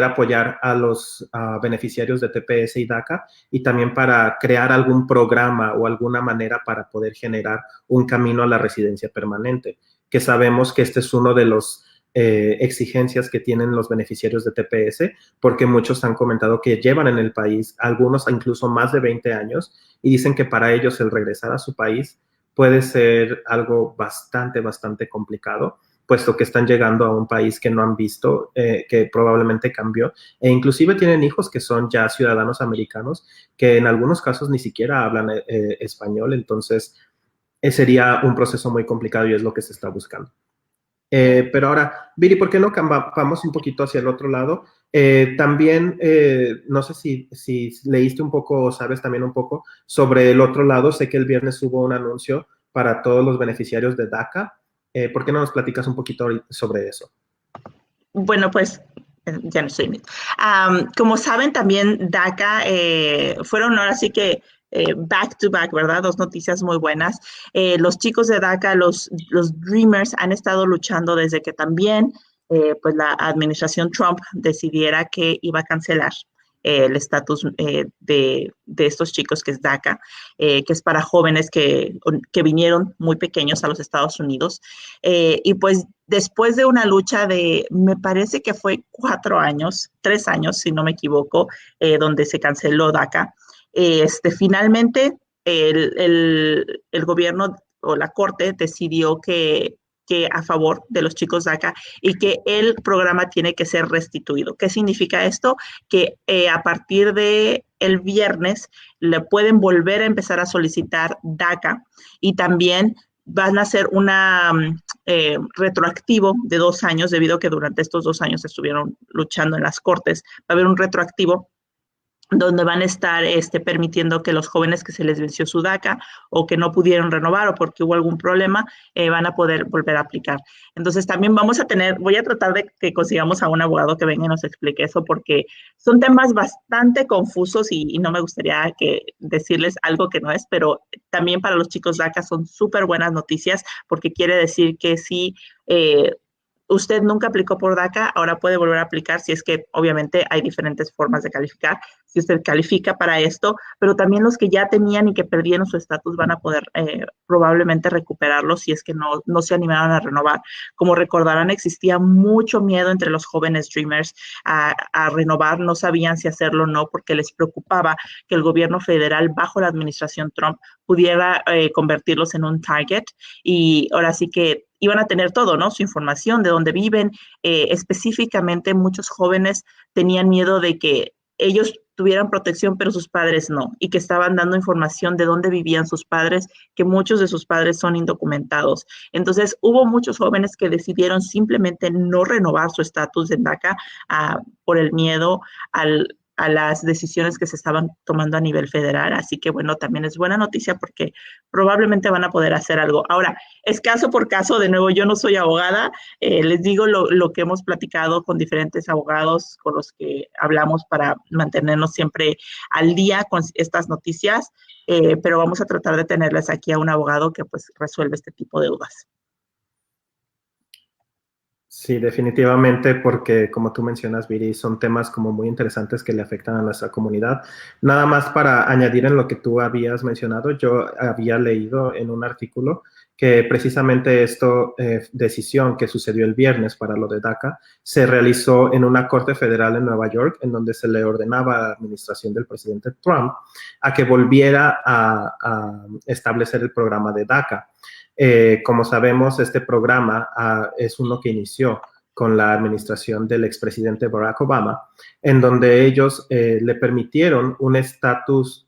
apoyar a los beneficiarios de TPS y DACA, y también para crear algún programa o alguna manera para poder generar un camino a la residencia permanente, que sabemos que este es uno de los exigencias que tienen los beneficiarios de TPS, porque muchos han comentado que llevan en el país, algunos incluso más de 20 años, y dicen que para ellos el regresar a su país puede ser algo bastante, bastante complicado, puesto que están llegando a un país que no han visto, que probablemente cambió, e inclusive tienen hijos que son ya ciudadanos americanos, que en algunos casos ni siquiera hablan español, entonces sería un proceso muy complicado y es lo que se está buscando. Pero ahora, Viri, ¿por qué no vamos un poquito hacia el otro lado? También, no sé si leíste un poco o sabes también un poco sobre el otro lado. Sé que el viernes hubo un anuncio para todos los beneficiarios de DACA. ¿Por qué no nos platicas un poquito sobre eso? Bueno, pues ya no estoy. Como saben, también DACA fueron ahora sí que back to back, ¿verdad? Dos noticias muy buenas. Los chicos de DACA, los Dreamers, han estado luchando desde que también pues la administración Trump decidiera que iba a cancelar el estatus de estos chicos, que es DACA, que es para jóvenes que vinieron muy pequeños a los Estados Unidos. Y pues después de una lucha me parece que fue 4 años, 3 años, si no me equivoco, donde se canceló DACA, finalmente el gobierno o la corte decidió que a favor de los chicos DACA y que el programa tiene que ser restituido. ¿Qué significa esto? Que a partir de el viernes le pueden volver a empezar a solicitar DACA y también van a hacer una retroactivo de 2 años, debido a que durante estos 2 años estuvieron luchando en las cortes. Va a haber un retroactivo donde van a estar permitiendo que los jóvenes que se les venció su DACA o que no pudieron renovar o porque hubo algún problema, van a poder volver a aplicar. Entonces también voy a tratar de que consigamos a un abogado que venga y nos explique eso, porque son temas bastante confusos y no me gustaría decirles algo que no es, pero también para los chicos DACA son súper buenas noticias, porque quiere decir que sí, usted nunca aplicó por DACA, ahora puede volver a aplicar, si es que obviamente hay diferentes formas de calificar, si usted califica para esto, pero también los que ya tenían y que perdieron su estatus van a poder probablemente recuperarlo si es que no se animaron a renovar. Como recordarán, existía mucho miedo entre los jóvenes Dreamers a renovar, no sabían si hacerlo o no, porque les preocupaba que el gobierno federal bajo la administración Trump pudiera convertirlos en un target, y ahora sí que iban a tener todo, ¿no? Su información, de dónde viven. Específicamente, muchos jóvenes tenían miedo de que ellos tuvieran protección, pero sus padres no, y que estaban dando información de dónde vivían sus padres, que muchos de sus padres son indocumentados. Entonces, hubo muchos jóvenes que decidieron simplemente no renovar su estatus en DACA por el miedo a las decisiones que se estaban tomando a nivel federal. Así que, bueno, también es buena noticia porque probablemente van a poder hacer algo. Ahora, es caso por caso, de nuevo, yo no soy abogada, les digo lo que hemos platicado con diferentes abogados con los que hablamos para mantenernos siempre al día con estas noticias, pero vamos a tratar de tenerles aquí a un abogado que pues resuelve este tipo de dudas. Sí, definitivamente, porque como tú mencionas, Viri, son temas como muy interesantes que le afectan a nuestra comunidad. Nada más para añadir en lo que tú habías mencionado, yo había leído en un artículo que precisamente esta decisión que sucedió el viernes para lo de DACA se realizó en una corte federal en Nueva York, en donde se le ordenaba a la administración del presidente Trump a que volviera a establecer el programa de DACA. Como sabemos, este programa es uno que inició con la administración del expresidente Barack Obama, en donde ellos le permitieron un estatus,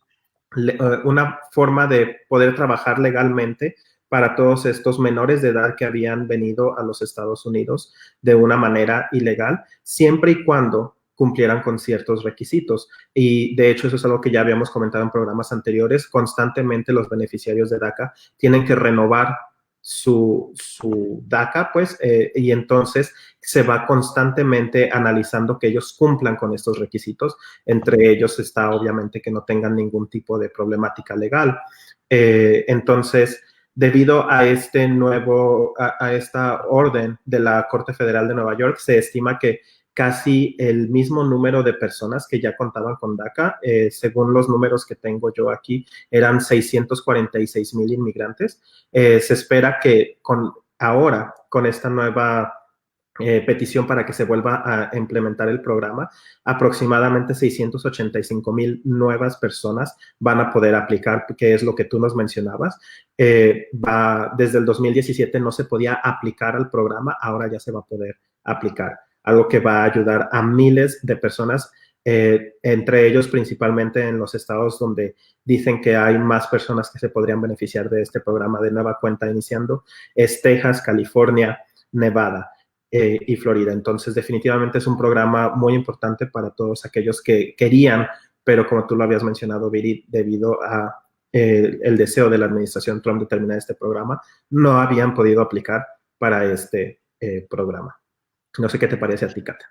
una forma de poder trabajar legalmente para todos estos menores de edad que habían venido a los Estados Unidos de una manera ilegal, siempre y cuando cumplieran con ciertos requisitos. Y de hecho, eso es algo que ya habíamos comentado en programas anteriores. Constantemente los beneficiarios de DACA tienen que renovar su DACA, pues, y entonces se va constantemente analizando que ellos cumplan con estos requisitos. Entre ellos está, obviamente, que no tengan ningún tipo de problemática legal. Entonces, debido a esta orden de la Corte Federal de Nueva York, se estima que casi el mismo número de personas que ya contaban con DACA, según los números que tengo yo aquí, eran 646,000 inmigrantes. Se espera que ahora, con esta nueva petición para que se vuelva a implementar el programa, aproximadamente 685,000 nuevas personas van a poder aplicar, que es lo que tú nos mencionabas. Desde el 2017 no se podía aplicar al programa, ahora ya se va a poder aplicar, algo que va a ayudar a miles de personas, entre ellos principalmente en los estados donde dicen que hay más personas que se podrían beneficiar de este programa de nueva cuenta iniciando, es Texas, California, Nevada y Florida. Entonces, definitivamente es un programa muy importante para todos aquellos que querían, pero como tú lo habías mencionado, Viri, debido a el deseo de la administración Trump de terminar este programa, no habían podido aplicar para este programa. No sé qué te parece a ti, Cata.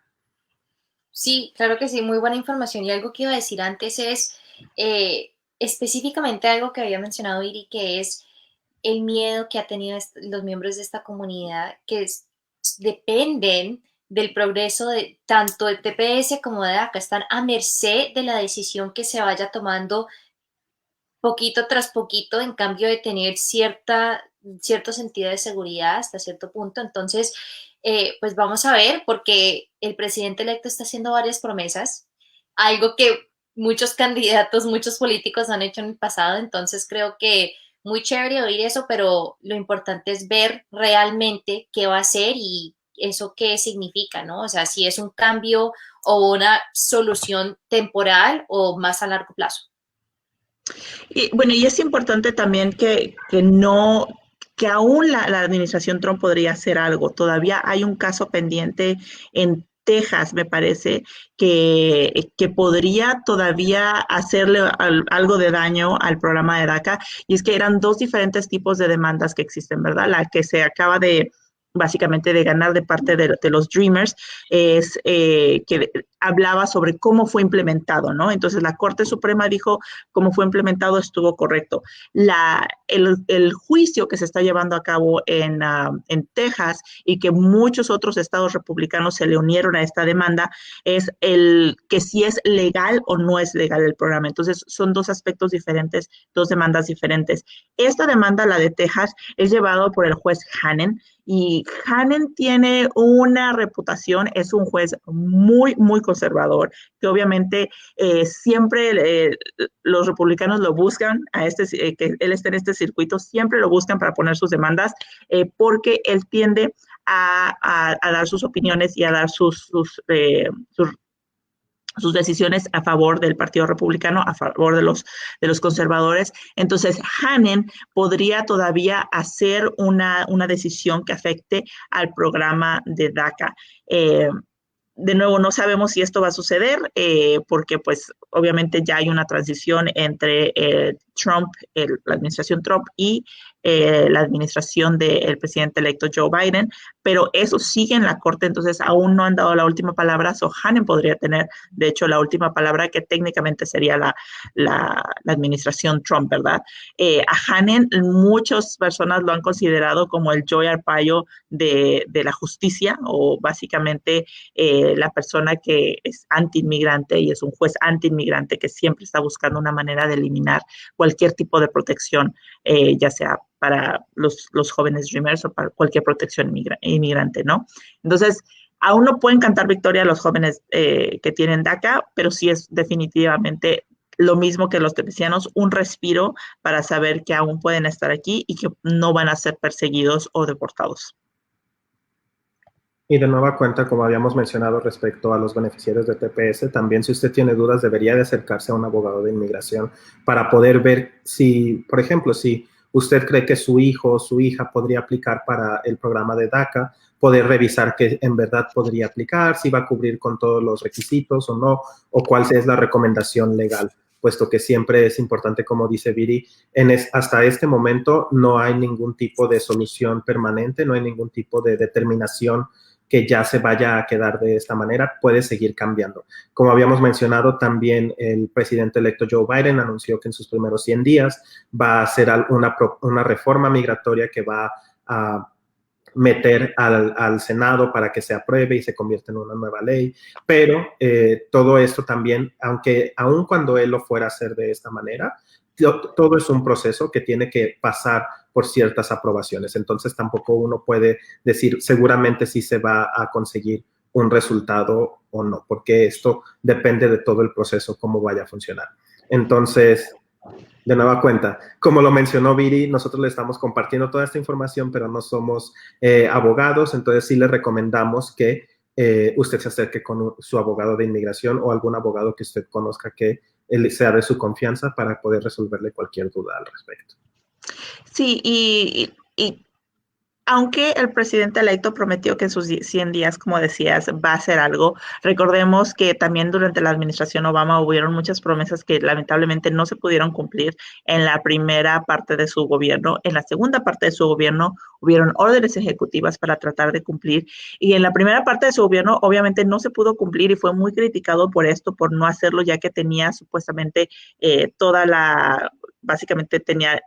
Sí, claro que sí, muy buena información. Y algo que iba a decir antes es específicamente algo que había mencionado Iri, que es el miedo que ha tenido los miembros de esta comunidad que dependen del progreso de tanto de TPS como de DACA, están a merced de la decisión que se vaya tomando poquito tras poquito, en cambio de tener cierto sentido de seguridad hasta cierto punto. Entonces, pues vamos a ver, porque el presidente electo está haciendo varias promesas, algo que muchos candidatos, muchos políticos han hecho en el pasado. Entonces creo que muy chévere oír eso, pero lo importante es ver realmente qué va a hacer y eso qué significa, ¿no? O sea, si es un cambio o una solución temporal o más a largo plazo. Y bueno, y es importante también que aún la administración Trump podría hacer algo. Todavía hay un caso pendiente en Texas, me parece, que podría todavía hacerle algo de daño al programa de DACA. Y es que eran dos diferentes tipos de demandas que existen, ¿verdad? La que se acaba básicamente de ganar de parte de los Dreamers, es que hablaba sobre cómo fue implementado, ¿no? Entonces la Corte Suprema dijo cómo fue implementado estuvo correcto. El juicio que se está llevando a cabo en Texas y que muchos otros estados republicanos se le unieron a esta demanda es el que si es legal o no es legal el programa. Entonces son dos aspectos diferentes, dos demandas diferentes. Esta demanda, la de Texas, es llevada por el juez Hannon, y Hannon tiene una reputación, es un juez muy, muy conservador, que obviamente siempre los republicanos lo buscan, que él esté en este circuito, siempre lo buscan para poner sus demandas, porque él tiende a dar sus opiniones y a dar sus decisiones a favor del Partido Republicano, a favor de los conservadores. Entonces, Hannon podría todavía hacer una decisión que afecte al programa de DACA. de nuevo, no sabemos si esto va a suceder porque pues obviamente ya hay una transición entre Trump, la administración Trump y la administración del presidente electo Joe Biden, pero eso sigue en la corte, entonces aún no han dado la última palabra, so Hannon podría tener, de hecho, la última palabra que técnicamente sería la administración Trump, ¿verdad? A Hannon muchas personas lo han considerado como el Joe Arpaio de la justicia o básicamente la persona que es anti-inmigrante y es un juez anti-inmigrante que siempre está buscando una manera de eliminar cualquier tipo de protección, ya sea para los jóvenes Dreamers o para cualquier protección inmigrante, ¿no? Entonces, aún no pueden cantar victoria los jóvenes que tienen DACA, pero sí es definitivamente lo mismo que los tepecianos, un respiro para saber que aún pueden estar aquí y que no van a ser perseguidos o deportados. Y de nueva cuenta, como habíamos mencionado respecto a los beneficiarios de TPS, también si usted tiene dudas debería de acercarse a un abogado de inmigración para poder ver si, por ejemplo, si usted cree que su hijo o su hija podría aplicar para el programa de DACA, poder revisar que en verdad podría aplicar, si va a cubrir con todos los requisitos o no, o cuál es la recomendación legal, puesto que siempre es importante, como dice Viri, hasta este momento no hay ningún tipo de solución permanente, no hay ningún tipo de determinación que ya se vaya a quedar de esta manera, puede seguir cambiando. Como habíamos mencionado, también el presidente electo Joe Biden anunció que en sus primeros 100 días va a hacer una reforma migratoria que va a meter al Senado para que se apruebe y se convierta en una nueva ley, pero todo esto también, aun cuando él lo fuera a hacer de esta manera, todo es un proceso que tiene que pasar por ciertas aprobaciones. Entonces tampoco uno puede decir seguramente si se va a conseguir un resultado o no, porque esto depende de todo el proceso, cómo vaya a funcionar. Entonces, de nueva cuenta, como lo mencionó Viri, nosotros le estamos compartiendo toda esta información, pero no somos abogados, entonces sí le recomendamos que usted se acerque con su abogado de inmigración o algún abogado que usted conozca que sea de su confianza para poder resolverle cualquier duda al respecto. Sí, y aunque el presidente electo prometió que en sus 100 días, como decías, va a hacer algo, recordemos que también durante la administración Obama hubieron muchas promesas que lamentablemente no se pudieron cumplir en la primera parte de su gobierno. En la segunda parte de su gobierno hubieron órdenes ejecutivas para tratar de cumplir y en la primera parte de su gobierno obviamente no se pudo cumplir y fue muy criticado por esto, por no hacerlo, ya que tenía supuestamente básicamente tenía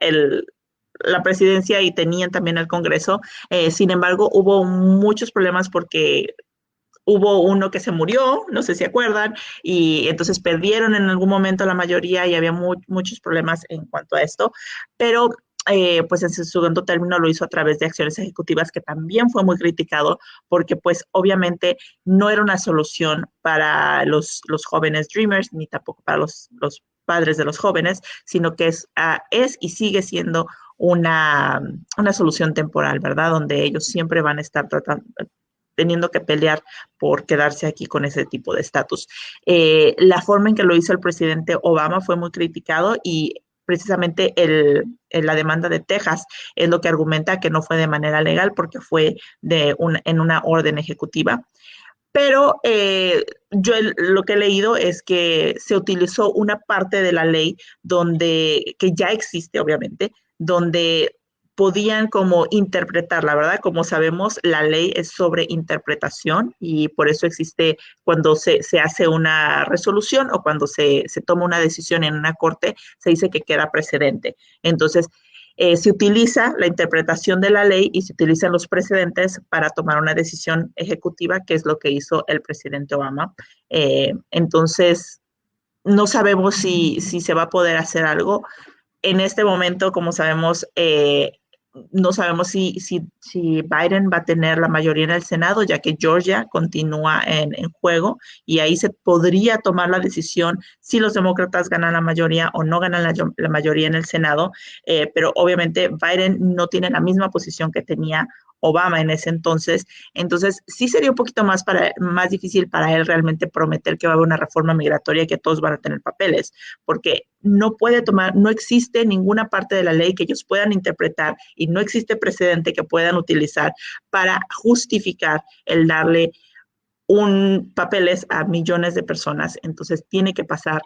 la presidencia y tenían también el Congreso. Sin embargo, hubo muchos problemas porque hubo uno que se murió, no sé si acuerdan, y entonces perdieron en algún momento la mayoría y había muchos problemas en cuanto a esto, pero pues en su segundo término lo hizo a través de acciones ejecutivas que también fue muy criticado porque pues obviamente no era una solución para los jóvenes Dreamers ni tampoco para los padres de los jóvenes, sino que es y sigue siendo una solución temporal, ¿verdad? Donde ellos siempre van a estar teniendo que pelear por quedarse aquí con ese tipo de estatus. La forma en que lo hizo el presidente Obama fue muy criticado y precisamente la demanda de Texas es lo que argumenta que no fue de manera legal porque fue en una orden ejecutiva. Pero yo lo que he leído es que se utilizó una parte de la ley que ya existe, obviamente, donde podían como interpretarla, ¿verdad? Como sabemos, la ley es sobre interpretación y por eso existe cuando se hace una resolución o cuando se toma una decisión en una corte, se dice que queda precedente. Entonces, se utiliza la interpretación de la ley y se utilizan los precedentes para tomar una decisión ejecutiva, que es lo que hizo el presidente Obama. Entonces, no sabemos si se va a poder hacer algo. En este momento, como sabemos, no sabemos si Biden va a tener la mayoría en el Senado, ya que Georgia continúa en juego y ahí se podría tomar la decisión si los demócratas ganan la mayoría o no ganan la mayoría en el Senado, pero obviamente Biden no tiene la misma posición que tenía Obama en ese entonces sí sería un poquito más difícil para él realmente prometer que va a haber una reforma migratoria y que todos van a tener papeles, porque no existe ninguna parte de la ley que ellos puedan interpretar y no existe precedente que puedan utilizar para justificar el darle papeles a millones de personas, entonces tiene que pasar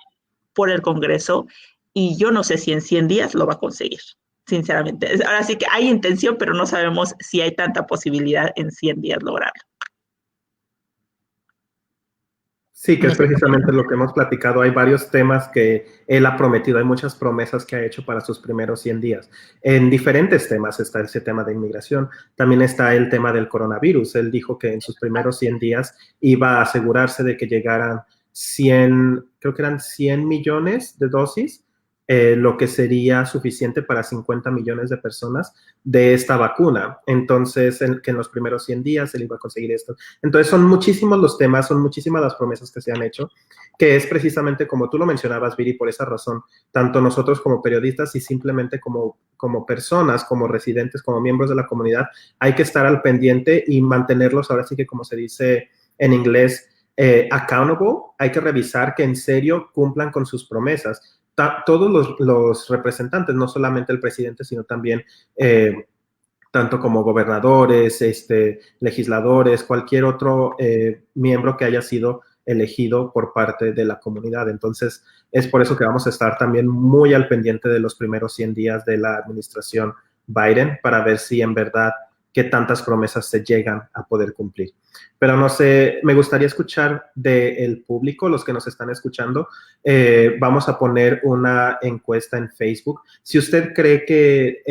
por el Congreso y yo no sé si en 100 días lo va a conseguir, sinceramente. Ahora sí que hay intención, pero no sabemos si hay tanta posibilidad en 100 días lograrlo. Sí, que es precisamente lo que hemos platicado. Hay varios temas que él ha prometido, hay muchas promesas que ha hecho para sus primeros 100 días. En diferentes temas está ese tema de inmigración. También está el tema del coronavirus. Él dijo que en sus primeros 100 días iba a asegurarse de que llegaran 100, creo que eran 100 millones de dosis, lo que sería suficiente para 50 millones de personas de esta vacuna. Entonces, que en los primeros 100 días él iba a conseguir esto. Entonces, son muchísimos los temas, son muchísimas las promesas que se han hecho, que es precisamente como tú lo mencionabas, Viri, por esa razón, tanto nosotros como periodistas y simplemente como personas, como residentes, como miembros de la comunidad, hay que estar al pendiente y mantenerlos, ahora sí que como se dice en inglés, accountable. Hay que revisar que en serio cumplan con sus promesas. Todos los representantes, no solamente el presidente, sino también tanto como gobernadores, legisladores, cualquier otro miembro que haya sido elegido por parte de la comunidad. Entonces, es por eso que vamos a estar también muy al pendiente de los primeros 100 días de la administración Biden para ver si en verdad qué tantas promesas se llegan a poder cumplir. Pero no sé, me gustaría escuchar del público, los que nos están escuchando. Vamos a poner una encuesta en Facebook. Si usted cree que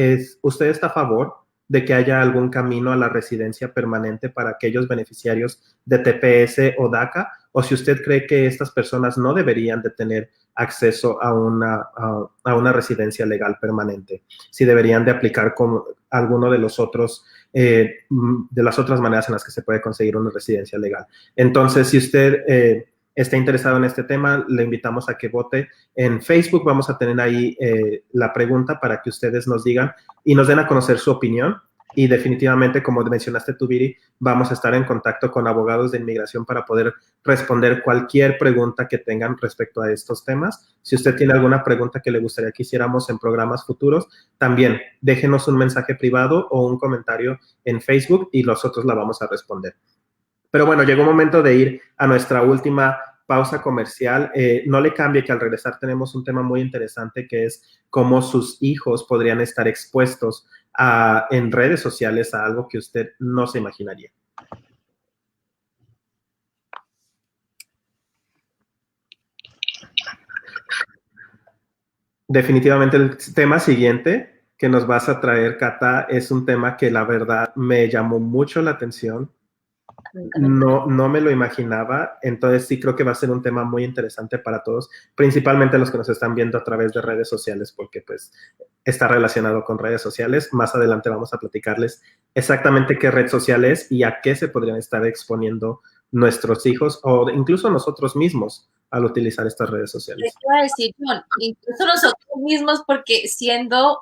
usted está a favor de que haya algún camino a la residencia permanente para aquellos beneficiarios de TPS o DACA, o si usted cree que estas personas no deberían de tener acceso a una residencia legal permanente, si deberían de aplicar como alguno de los otros de las otras maneras en las que se puede conseguir una residencia legal. Entonces, si usted está interesado en este tema, le invitamos a que vote en Facebook. Vamos a tener ahí la pregunta para que ustedes nos digan y nos den a conocer su opinión. Y definitivamente, como mencionaste tú, Viri, vamos a estar en contacto con abogados de inmigración para poder responder cualquier pregunta que tengan respecto a estos temas. Si usted tiene alguna pregunta que le gustaría que hiciéramos en programas futuros, también déjenos un mensaje privado o un comentario en Facebook y nosotros la vamos a responder. Pero bueno, llegó un momento de ir a nuestra última pausa comercial. No le cambie que al regresar tenemos un tema muy interesante que es cómo sus hijos podrían estar expuestos en redes sociales a algo que usted no se imaginaría. Definitivamente el tema siguiente que nos vas a traer, Cata, es un tema que la verdad me llamó mucho la atención. No me lo imaginaba, entonces sí creo que va a ser un tema muy interesante para todos, principalmente los que nos están viendo a través de redes sociales, porque pues está relacionado con redes sociales. Más adelante vamos a platicarles exactamente qué red social es y a qué se podrían estar exponiendo nuestros hijos o incluso nosotros mismos al utilizar estas redes sociales. Iba a decir, John, incluso nosotros mismos, porque siendo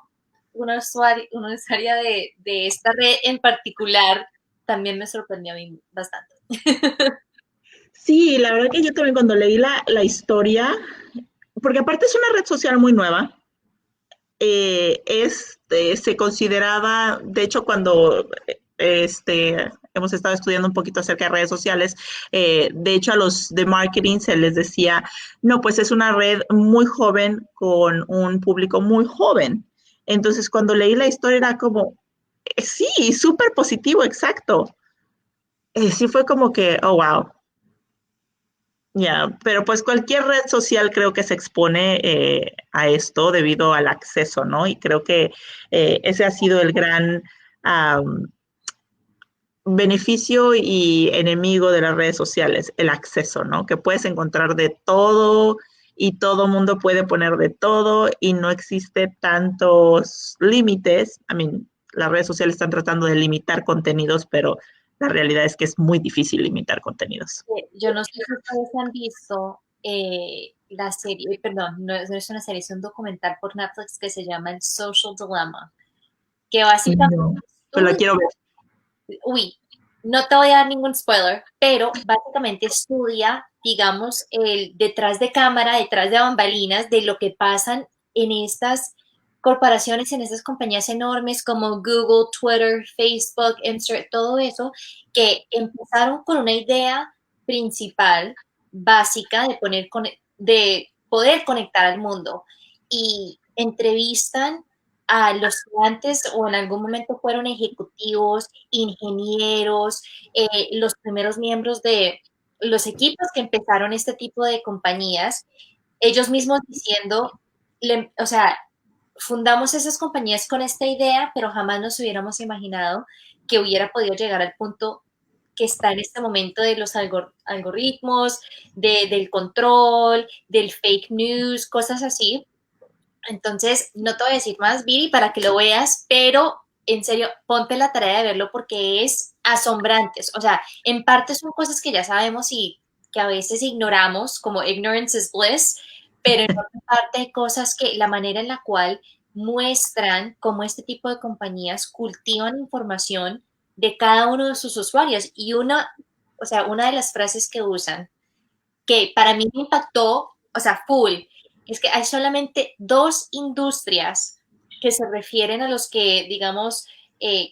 una usuaria de esta red en particular, también me sorprendió a mí bastante. Sí, la verdad que yo también cuando leí la historia, porque aparte es una red social muy nueva, se consideraba, de hecho, cuando hemos estado estudiando un poquito acerca de redes sociales, de hecho a los de marketing se les decía, no, pues es una red muy joven con un público muy joven. Entonces, cuando leí la historia era como, sí, súper positivo, exacto. Sí fue como que, oh, wow. Ya, pero pues cualquier red social creo que se expone a esto debido al acceso, ¿no? Y creo que ese ha sido el gran beneficio y enemigo de las redes sociales, el acceso, ¿no? Que puedes encontrar de todo y todo mundo puede poner de todo y no existe tantos límites. Las redes sociales están tratando de limitar contenidos, pero la realidad es que es muy difícil limitar contenidos. Yo no sé si ustedes han visto la serie, perdón, no es una serie, es un documental por Netflix que se llama El Social Dilemma, que básicamente... No, pero la quiero ver. Uy, no te voy a dar ningún spoiler, pero básicamente estudia, digamos, el detrás de cámara, detrás de bambalinas, de lo que pasan en estas corporaciones, en estas compañías enormes como Google, Twitter, Facebook, Instagram, todo eso, que empezaron con una idea principal, básica de poder conectar al mundo. Y entrevistan a los que antes o en algún momento fueron ejecutivos, ingenieros, los primeros miembros de los equipos que empezaron este tipo de compañías, ellos mismos diciendo, o sea, fundamos esas compañías con esta idea, pero jamás nos hubiéramos imaginado que hubiera podido llegar al punto que está en este momento de los algoritmos, del control, del fake news, cosas así. Entonces, no te voy a decir más, Viri, para que lo veas, pero en serio, ponte la tarea de verlo porque es asombrante. O sea, en parte son cosas que ya sabemos y que a veces ignoramos, como ignorance is bliss, pero en otra parte hay cosas que la manera en la cual muestran cómo este tipo de compañías cultivan información de cada uno de sus usuarios. Y una de las frases que usan, que para mí me impactó, o sea, full, es que hay solamente 2 industrias que se refieren a los que, digamos,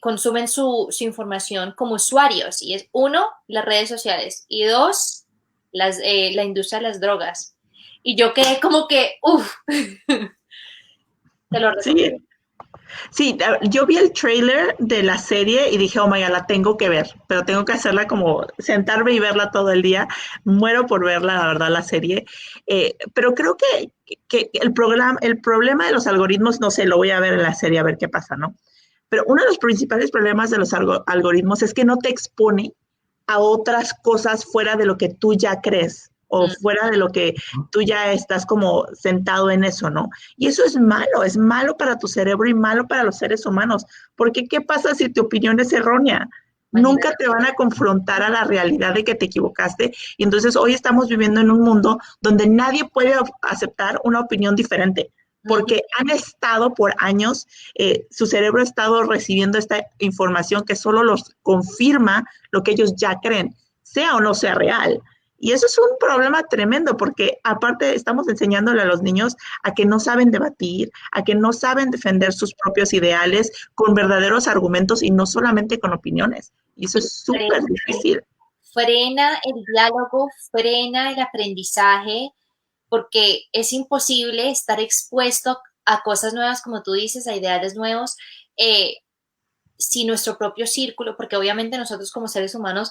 consumen su información como usuarios. Y es 1, las redes sociales. Y 2, la industria de las drogas. Y yo quedé como que, uff, te lo recomiendo. Sí, yo vi el trailer de la serie y dije, oh my God, la tengo que ver, pero tengo que hacerla como sentarme y verla todo el día. Muero por verla, la verdad, la serie. Pero creo que el problema de los algoritmos, no sé, lo voy a ver en la serie a ver qué pasa, ¿no? Pero uno de los principales problemas de los algoritmos es que no te expone a otras cosas fuera de lo que tú ya crees o fuera de lo que tú ya estás como sentado en eso, ¿no? Y eso es malo para tu cerebro y malo para los seres humanos, porque ¿qué pasa si tu opinión es errónea? Nunca te van a confrontar a la realidad de que te equivocaste y entonces hoy estamos viviendo en un mundo donde nadie puede aceptar una opinión diferente, porque han estado por años, su cerebro ha estado recibiendo esta información que solo los confirma lo que ellos ya creen, sea o no sea real. Y eso es un problema tremendo porque aparte estamos enseñándole a los niños a que no saben debatir, a que no saben defender sus propios ideales con verdaderos argumentos y no solamente con opiniones. Y eso es súper difícil. Frena el diálogo, frena el aprendizaje, porque es imposible estar expuesto a cosas nuevas, como tú dices, a ideales nuevos, si nuestro propio círculo, porque obviamente nosotros como seres humanos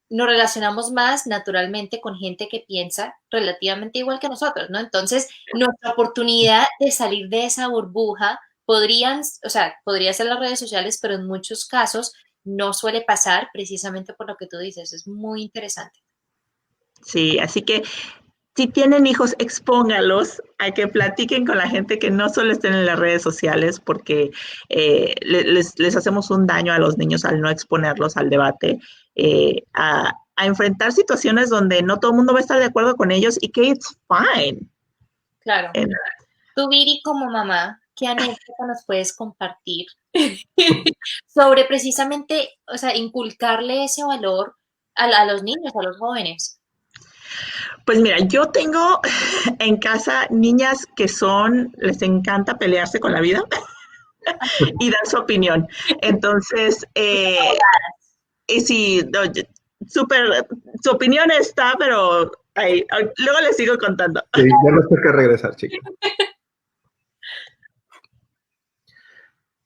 nos relacionamos más naturalmente con gente que piensa relativamente igual que nosotros, ¿no? Entonces, nuestra oportunidad de salir de esa burbuja podría ser las redes sociales, pero en muchos casos no suele pasar precisamente por lo que tú dices. Es muy interesante. Sí, así que si tienen hijos, expóngalos a que platiquen con la gente que no solo estén en las redes sociales, porque les hacemos un daño a los niños al no exponerlos al debate, a enfrentar situaciones donde no todo el mundo va a estar de acuerdo con ellos y que it's fine. Claro. Tú, Viri, como mamá, ¿qué anécdota nos puedes compartir sobre precisamente, o sea, inculcarle ese valor a los niños, a los jóvenes? Pues mira, yo tengo en casa niñas que les encanta pelearse con la vida y dar su opinión. Entonces, sí, no, su opinión está, pero luego les sigo contando. Sí, ya nos toca regresar, chicos.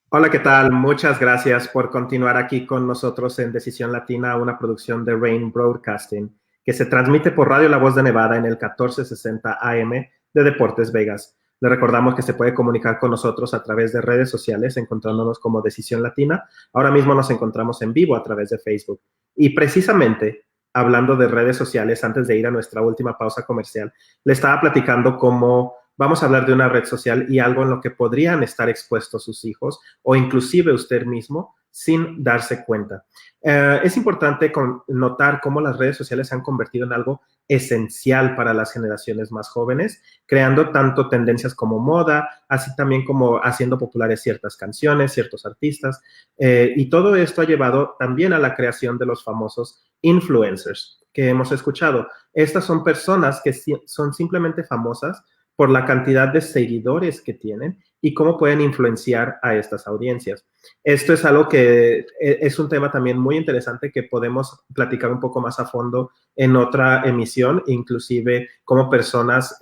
Hola, ¿qué tal? Muchas gracias por continuar aquí con nosotros en Decisión Latina, una producción de Rain Broadcasting, que se transmite por Radio La Voz de Nevada en el 1460 AM de Deportes Vegas. Le recordamos que se puede comunicar con nosotros a través de redes sociales, encontrándonos como Decisión Latina. Ahora mismo nos encontramos en vivo a través de Facebook. Y precisamente, hablando de redes sociales, antes de ir a nuestra última pausa comercial, le estaba platicando cómo vamos a hablar de una red social y algo en lo que podrían estar expuestos sus hijos o inclusive usted mismo sin darse cuenta. Es importante notar cómo las redes sociales se han convertido en algo esencial para las generaciones más jóvenes, creando tanto tendencias como moda, así también como haciendo populares ciertas canciones, ciertos artistas, y todo esto ha llevado también a la creación de los famosos influencers que hemos escuchado. Estas son personas que son simplemente famosas por la cantidad de seguidores que tienen y cómo pueden influenciar a estas audiencias. Esto es algo que es un tema también muy interesante que podemos platicar un poco más a fondo en otra emisión, inclusive como personas.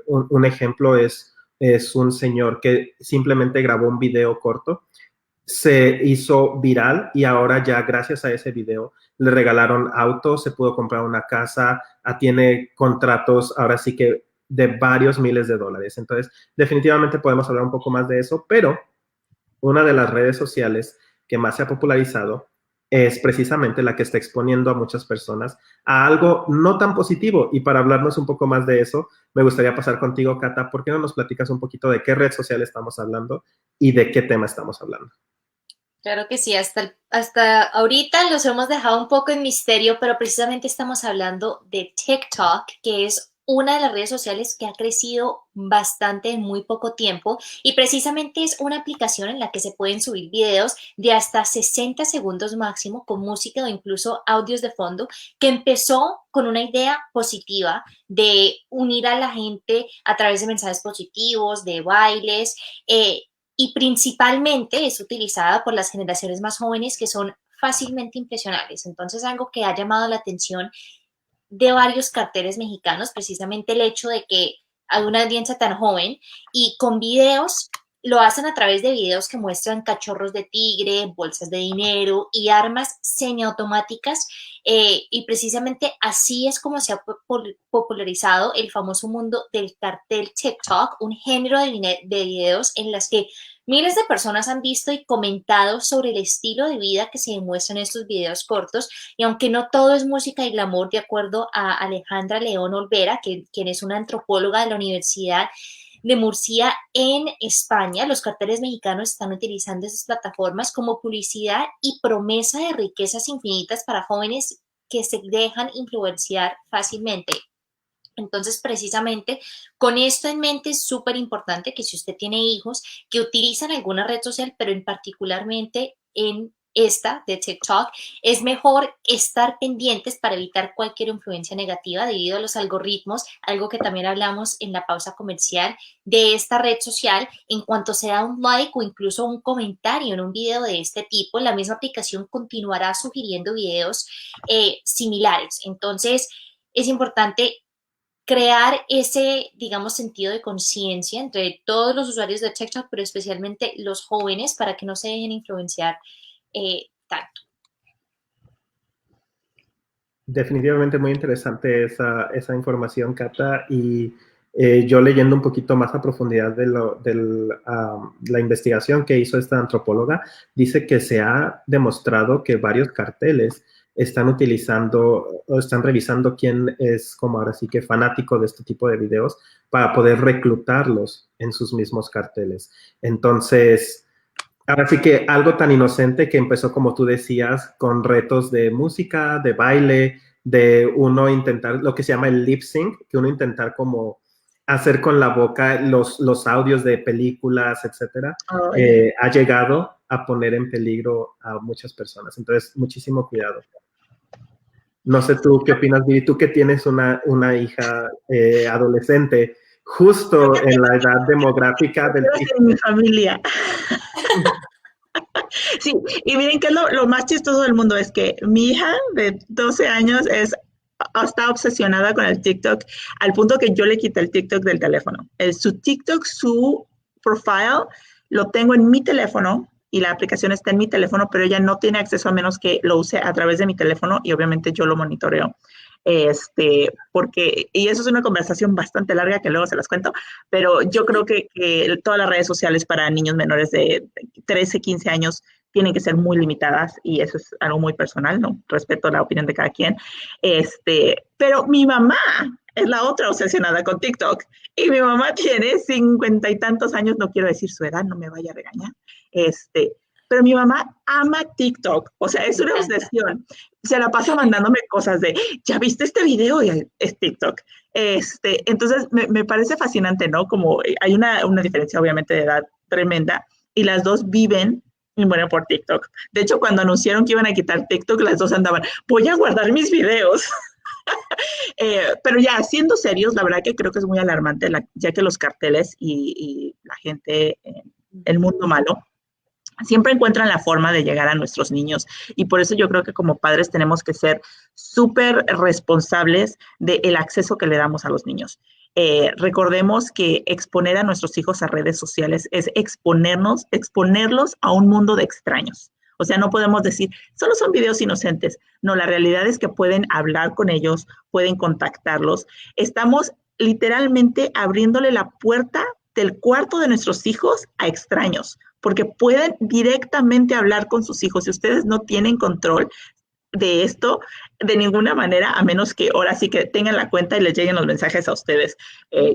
Un ejemplo es un señor que simplemente grabó un video corto, se hizo viral y ahora ya gracias a ese video le regalaron autos, se pudo comprar una casa, tiene contratos ahora sí que de varios miles de dólares. Entonces, definitivamente podemos hablar un poco más de eso, pero una de las redes sociales que más se ha popularizado es precisamente la que está exponiendo a muchas personas a algo no tan positivo. Y para hablarnos un poco más de eso, me gustaría pasar contigo, Cata. ¿Por qué no nos platicas un poquito de qué red social estamos hablando y de qué tema estamos hablando? Claro que sí, hasta ahorita los hemos dejado un poco en misterio, pero precisamente estamos hablando de TikTok, que es una de las redes sociales que ha crecido bastante en muy poco tiempo y precisamente es una aplicación en la que se pueden subir videos de hasta 60 segundos máximo con música o incluso audios de fondo, que empezó con una idea positiva de unir a la gente a través de mensajes positivos, de bailes, y principalmente es utilizada por las generaciones más jóvenes que son fácilmente impresionables. Entonces, algo que ha llamado la atención de varios carteles mexicanos, precisamente el hecho de que hay una audiencia tan joven y con videos, lo hacen a través de videos que muestran cachorros de tigre, bolsas de dinero y armas semiautomáticas, y precisamente así es como se ha popularizado el famoso mundo del cartel TikTok, un género de videos en las que miles de personas han visto y comentado sobre el estilo de vida que se demuestra en estos videos cortos. Y aunque no todo es música y glamour, de acuerdo a Alejandra León Olvera, quien es una antropóloga de la Universidad de Murcia en España, los carteles mexicanos están utilizando esas plataformas como publicidad y promesa de riquezas infinitas para jóvenes que se dejan influenciar fácilmente. Entonces, precisamente con esto en mente es súper importante que si usted tiene hijos que utilizan alguna red social, pero en particularmente en esta de TikTok, es mejor estar pendientes para evitar cualquier influencia negativa debido a los algoritmos, algo que también hablamos en la pausa comercial de esta red social. En cuanto se da un like o incluso un comentario en un video de este tipo, la misma aplicación continuará sugiriendo videos similares. Entonces, es importante crear ese, digamos, sentido de conciencia entre todos los usuarios de TikTok, pero especialmente los jóvenes, para que no se dejen influenciar tanto. Definitivamente muy interesante esa información, Cata, y yo leyendo un poquito más a profundidad de la investigación que hizo esta antropóloga, dice que se ha demostrado que varios carteles están utilizando o están revisando quién es como ahora sí que fanático de este tipo de videos para poder reclutarlos en sus mismos carteles. Entonces, ahora sí que algo tan inocente que empezó, como tú decías, con retos de música, de baile, de uno intentar lo que se llama el lip sync, que uno intentar como hacer con la boca los audios de películas, etcétera, ha llegado a poner en peligro a muchas personas. Entonces, muchísimo cuidado. No sé tú qué opinas, Vivi, tú que tienes una hija adolescente justo en la edad demográfica del en mi familia. Sí, y miren que lo más chistoso del mundo es que mi hija de 12 años está obsesionada con el TikTok al punto que yo le quité el TikTok del teléfono. Su TikTok, su profile, lo tengo en mi teléfono y la aplicación está en mi teléfono, pero ella no tiene acceso a menos que lo use a través de mi teléfono y obviamente yo lo monitoreo. Porque, y eso es una conversación bastante larga que luego se las cuento, pero yo creo que todas las redes sociales para niños menores de 13, 15 años tienen que ser muy limitadas y eso es algo muy personal, ¿no? Respeto la opinión de cada quien. Pero mi mamá es la otra obsesionada con TikTok y mi mamá tiene 50 y tantos años, no quiero decir su edad, no me vaya a regañar, pero mi mamá ama TikTok, o sea, es una obsesión. Se la pasa mandándome cosas de, ¿ya viste este video? Y es TikTok. Entonces, me parece fascinante, ¿no? Como hay una diferencia, obviamente, de edad tremenda, y las dos viven y mueren por TikTok. De hecho, cuando anunciaron que iban a quitar TikTok, las dos andaban, voy a guardar mis videos. Pero ya, siendo serios, la verdad que creo que es muy alarmante, ya que los carteles y la gente, el mundo malo, siempre encuentran la forma de llegar a nuestros niños y por eso yo creo que como padres tenemos que ser súper responsables del acceso que le damos a los niños. Recordemos que exponer a nuestros hijos a redes sociales es exponerlos a un mundo de extraños. O sea, no podemos decir, solo son videos inocentes. No, la realidad es que pueden hablar con ellos, pueden contactarlos. Estamos literalmente abriéndole la puerta del cuarto de nuestros hijos a extraños, porque pueden directamente hablar con sus hijos. Si ustedes no tienen control de esto, de ninguna manera, a menos que ahora sí que tengan la cuenta y les lleguen los mensajes a ustedes.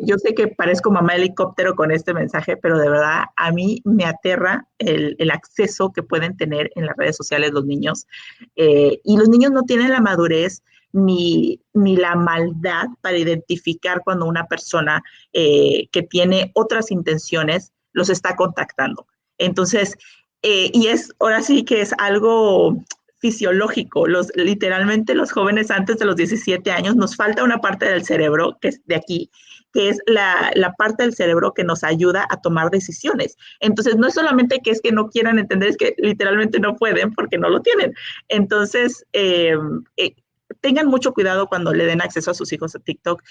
Yo sé que parezco mamá helicóptero con este mensaje, pero de verdad a mí me aterra el acceso que pueden tener en las redes sociales los niños. Y los niños no tienen la madurez ni la maldad para identificar cuando una persona que tiene otras intenciones los está contactando. Entonces, y ahora sí que es algo fisiológico. Literalmente los jóvenes antes de los 17 años nos falta una parte del cerebro, que es de aquí, que es la parte del cerebro que nos ayuda a tomar decisiones. Entonces, no es solamente que es que no quieran entender, es que literalmente no pueden porque no lo tienen. Entonces, tengan mucho cuidado cuando le den acceso a sus hijos a TikTok.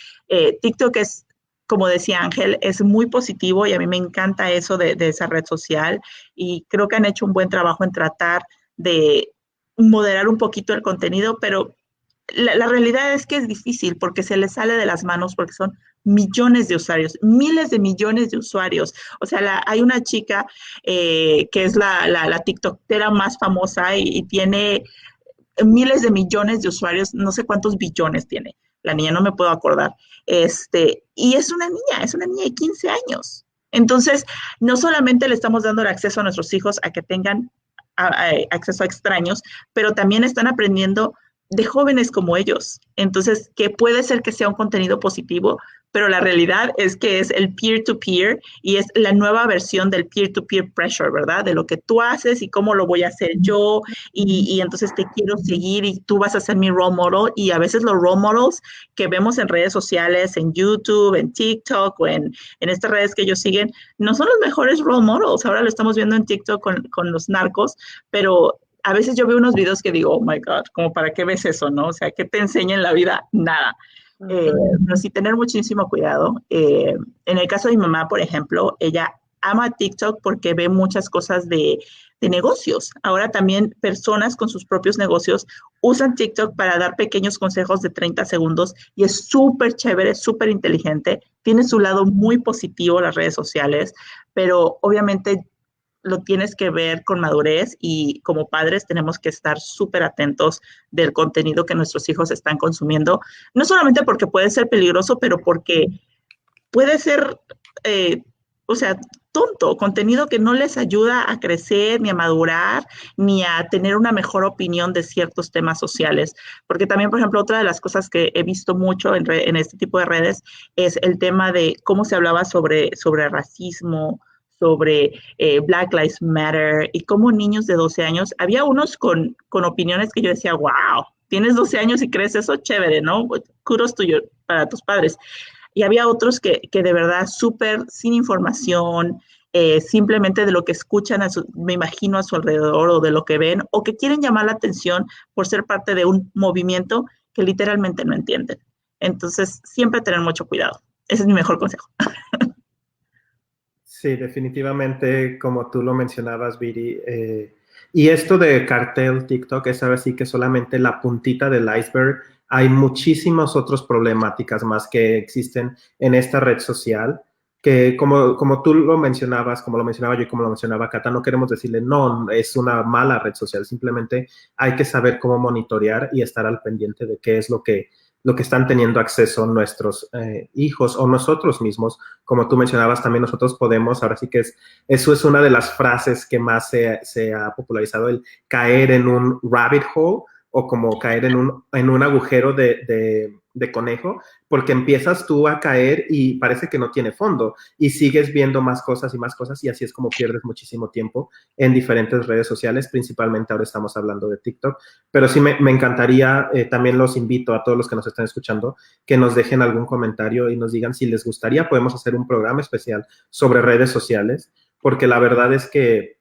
TikTok es, como decía Ángel, es muy positivo y a mí me encanta eso de esa red social y creo que han hecho un buen trabajo en tratar de moderar un poquito el contenido, pero la realidad es que es difícil porque se les sale de las manos porque son millones de usuarios, miles de millones de usuarios. O sea, hay una chica que es la TikTokera más famosa y tiene miles de millones de usuarios, no sé cuántos billones tiene. La niña no me puedo acordar. Y es una niña de 15 años. Entonces, no solamente le estamos dando el acceso a nuestros hijos a que tengan acceso a extraños, pero también están aprendiendo de jóvenes como ellos. Entonces, que puede ser que sea un contenido positivo, pero la realidad es que es el peer-to-peer y es la nueva versión del peer-to-peer pressure, ¿verdad? De lo que tú haces y cómo lo voy a hacer yo y entonces te quiero seguir y tú vas a ser mi role model y a veces los role models que vemos en redes sociales, en YouTube, en TikTok o en estas redes que ellos siguen, no son los mejores role models. Ahora lo estamos viendo en TikTok con los narcos, pero a veces yo veo unos videos que digo, oh my God, como para qué ves eso, ¿no? O sea, ¿qué te enseña en la vida? Nada. Pero sí tener muchísimo cuidado. En el caso de mi mamá, por ejemplo, ella ama TikTok porque ve muchas cosas de negocios. Ahora también personas con sus propios negocios usan TikTok para dar pequeños consejos de 30 segundos y es súper chévere, súper inteligente. Tiene su lado muy positivo las redes sociales, pero obviamente lo tienes que ver con madurez y como padres tenemos que estar súper atentos del contenido que nuestros hijos están consumiendo, no solamente porque puede ser peligroso, pero porque puede ser, o sea, tonto, contenido que no les ayuda a crecer, ni a madurar, ni a tener una mejor opinión de ciertos temas sociales. Porque también, por ejemplo, otra de las cosas que he visto mucho en este tipo de redes es el tema de cómo se hablaba sobre racismo, sobre Black Lives Matter y cómo niños de 12 años, había unos con opiniones que yo decía, wow, tienes 12 años y crees eso, chévere, ¿no? Kudos tuyo para tus padres. Y había otros que de verdad súper sin información, simplemente de lo que escuchan, me imagino, a su alrededor o de lo que ven, o que quieren llamar la atención por ser parte de un movimiento que literalmente no entienden. Entonces, siempre tener mucho cuidado. Ese es mi mejor consejo. Sí, definitivamente, como tú lo mencionabas, Viri. Y esto de cartel TikTok es ahora sí que solamente la puntita del iceberg. Hay muchísimas otras problemáticas más que existen en esta red social, que como tú lo mencionabas, como lo mencionaba yo y como lo mencionaba Cata, no queremos decirle, no, es una mala red social. Simplemente hay que saber cómo monitorear y estar al pendiente de qué es lo que están teniendo acceso nuestros hijos o nosotros mismos. Como tú mencionabas, también nosotros podemos, ahora sí que eso es una de las frases que más se ha popularizado, el caer en un rabbit hole o como caer en un agujero de de conejo, porque empiezas tú a caer y parece que no tiene fondo y sigues viendo más cosas y así es como pierdes muchísimo tiempo en diferentes redes sociales, principalmente ahora estamos hablando de TikTok, pero sí me encantaría, también los invito a todos los que nos están escuchando, que nos dejen algún comentario y nos digan si les gustaría, podemos hacer un programa especial sobre redes sociales, porque la verdad es que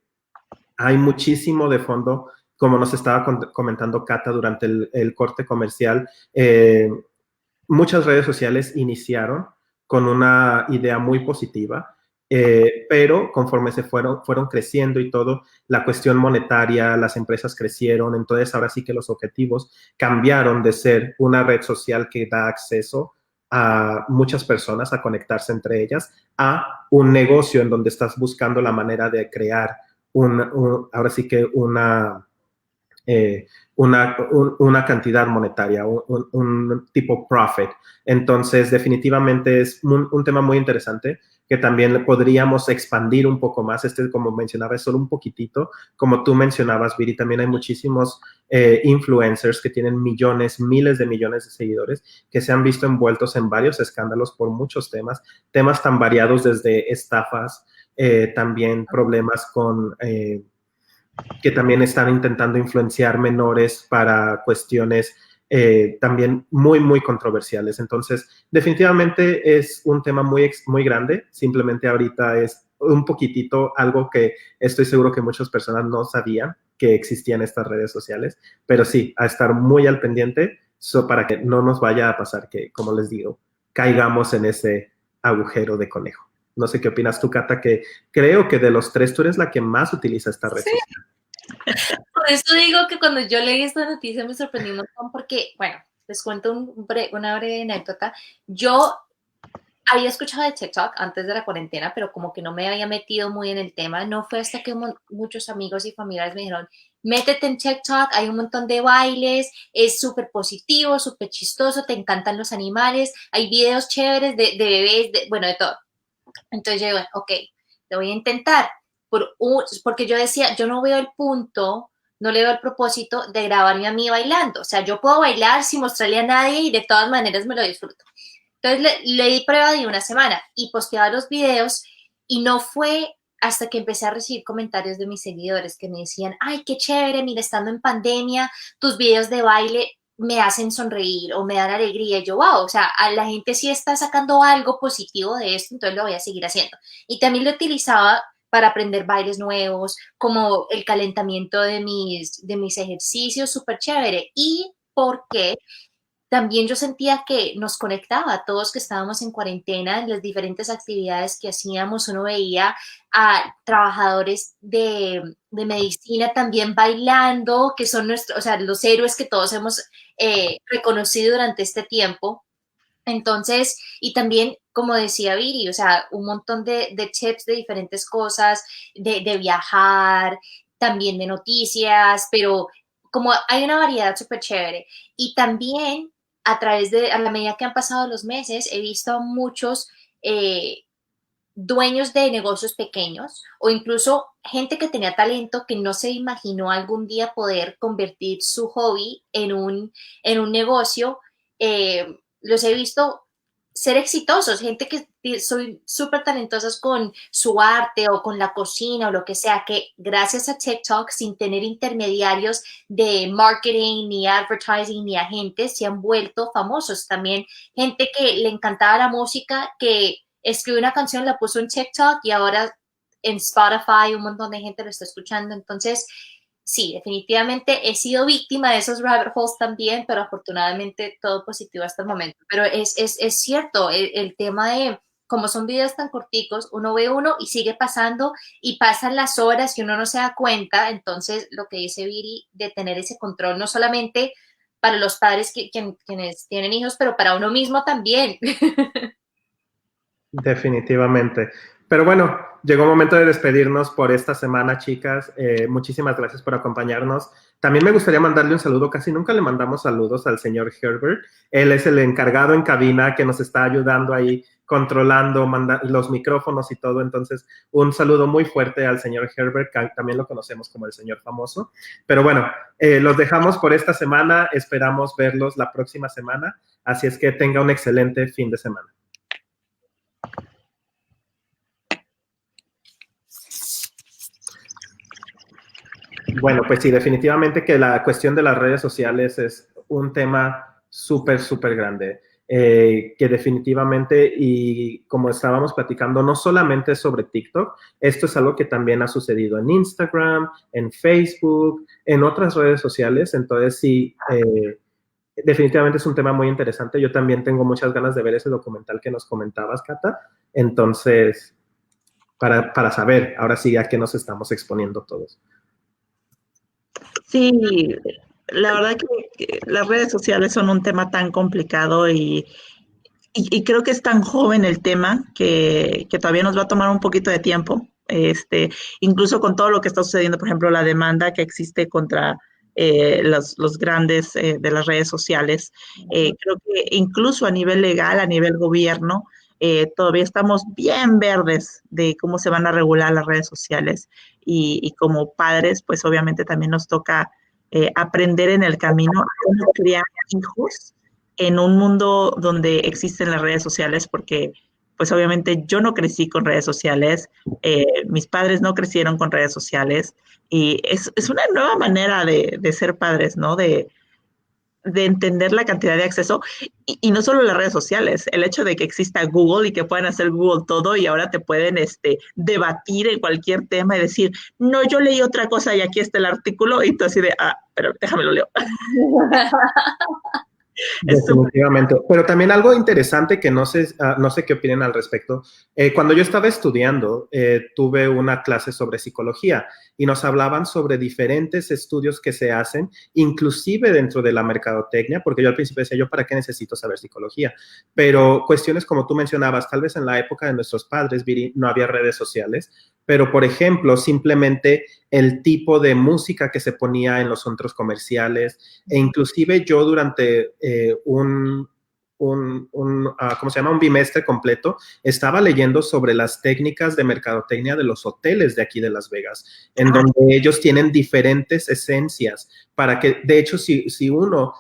hay muchísimo de fondo, como nos estaba comentando Cata durante el corte comercial. Muchas redes sociales iniciaron con una idea muy positiva, pero conforme se fueron creciendo y todo, la cuestión monetaria, las empresas crecieron, entonces ahora sí que los objetivos cambiaron de ser una red social que da acceso a muchas personas a conectarse entre ellas, a un negocio en donde estás buscando la manera de crear ahora sí que una cantidad monetaria, un tipo profit. Entonces, definitivamente es un tema muy interesante que también podríamos expandir un poco más. Como mencionaba, es solo un poquitito. Como tú mencionabas, Viri, también hay muchísimos influencers que tienen millones, miles de millones de seguidores que se han visto envueltos en varios escándalos por muchos temas tan variados desde estafas, también problemas con que también están intentando influenciar menores para cuestiones también muy, muy controversiales. Entonces, definitivamente es un tema muy, muy grande. Simplemente ahorita es un poquitito algo que estoy seguro que muchas personas no sabían que existían estas redes sociales, pero sí, a estar muy al pendiente para que no nos vaya a pasar que, como les digo, caigamos en ese agujero de conejo. No sé qué opinas tú, Cata, que creo que de los tres tú eres la que más utiliza esta red social. Por eso digo que cuando yo leí esta noticia me sorprendí un montón porque, bueno, les cuento una breve anécdota. Yo había escuchado de TikTok antes de la cuarentena, pero como que no me había metido muy en el tema. No fue hasta que muchos amigos y familiares me dijeron, métete en TikTok, hay un montón de bailes, es súper positivo, súper chistoso, te encantan los animales, hay videos chéveres de bebés, bueno, de todo. Entonces yo digo, ok, lo voy a intentar, porque yo decía, yo no veo el punto, no le veo el propósito de grabarme a mí bailando. O sea, yo puedo bailar sin mostrarle a nadie y de todas maneras me lo disfruto. Entonces le di prueba de una semana y posteaba los videos y no fue hasta que empecé a recibir comentarios de mis seguidores que me decían, ay, qué chévere, mira, estando en pandemia, tus videos de baile me hacen sonreír o me dan alegría. Y yo, wow, o sea, a la gente sí está sacando algo positivo de esto, entonces lo voy a seguir haciendo. Y también lo utilizaba para aprender bailes nuevos, como el calentamiento de mis ejercicios, súper chévere. Y porque también yo sentía que nos conectaba a todos que estábamos en cuarentena, en las diferentes actividades que hacíamos. Uno veía a trabajadores de medicina también bailando, que son nuestros, o sea, los héroes que todos hemos reconocido durante este tiempo. Entonces, y también, como decía Viri, o sea, un montón de tips de diferentes cosas, de viajar, también de noticias, pero como hay una variedad súper chévere. Y también a la medida que han pasado los meses, he visto a muchos dueños de negocios pequeños o incluso gente que tenía talento que no se imaginó algún día poder convertir su hobby en un negocio. Los he visto ser exitosos, gente que soy súper talentosas con su arte o con la cocina o lo que sea, que gracias a TikTok, sin tener intermediarios de marketing, ni advertising, ni agentes, se han vuelto famosos. También gente que le encantaba la música, que escribió una canción, la puso en TikTok y ahora en Spotify un montón de gente lo está escuchando. Entonces, sí, definitivamente he sido víctima de esos rabbit holes también, pero afortunadamente todo positivo hasta el momento. Pero es cierto, el tema de como son videos tan corticos, uno ve uno y sigue pasando y pasan las horas y uno no se da cuenta. Entonces, lo que dice Viri, de tener ese control, no solamente para los padres quienes tienen hijos, pero para uno mismo también. Definitivamente. Pero bueno, llegó el momento de despedirnos por esta semana, chicas. Muchísimas gracias por acompañarnos. También me gustaría mandarle un saludo. Casi nunca le mandamos saludos al señor Herbert. Él es el encargado en cabina que nos está ayudando ahí, controlando los micrófonos y todo. Entonces, un saludo muy fuerte al señor Herbert, que también lo conocemos como el señor famoso. Pero bueno, los dejamos por esta semana. Esperamos verlos la próxima semana. Así es que tenga un excelente fin de semana. Bueno, pues sí, definitivamente que la cuestión de las redes sociales es un tema súper, súper grande, que definitivamente, y como estábamos platicando, no solamente sobre TikTok, esto es algo que también ha sucedido en Instagram, en Facebook, en otras redes sociales. Entonces sí, definitivamente es un tema muy interesante. Yo también tengo muchas ganas de ver ese documental que nos comentabas, Cata. Entonces, para saber ahora sí a qué nos estamos exponiendo todos. Sí, la verdad que las redes sociales son un tema tan complicado y creo que es tan joven el tema que todavía nos va a tomar un poquito de tiempo. Incluso con todo lo que está sucediendo, por ejemplo, la demanda que existe contra los grandes de las redes sociales, creo que incluso a nivel legal, a nivel gobierno, todavía estamos bien verdes de cómo se van a regular las redes sociales y como padres, pues obviamente también nos toca aprender en el camino a cómo criar hijos en un mundo donde existen las redes sociales, porque pues obviamente yo no crecí con redes sociales, mis padres no crecieron con redes sociales, y es una nueva manera de ser padres, ¿no? De entender la cantidad de acceso, y no solo las redes sociales, el hecho de que exista Google y que puedan hacer Google todo y ahora te pueden debatir en cualquier tema y decir, no, yo leí otra cosa y aquí está el artículo, y tú así de, pero déjame lo leo. Definitivamente. Pero también algo interesante que no sé qué opinen al respecto. Cuando yo estaba estudiando, tuve una clase sobre psicología y nos hablaban sobre diferentes estudios que se hacen, inclusive dentro de la mercadotecnia, porque yo al principio decía, ¿yo para qué necesito saber psicología? Pero cuestiones como tú mencionabas, tal vez en la época de nuestros padres, Viri, no había redes sociales, pero por ejemplo, simplemente el tipo de música que se ponía en los centros comerciales, e inclusive yo durante ¿cómo se llama? Un bimestre completo, estaba leyendo sobre las técnicas de mercadotecnia de los hoteles de aquí de Las Vegas, en donde ellos tienen diferentes esencias para que, de hecho, si uno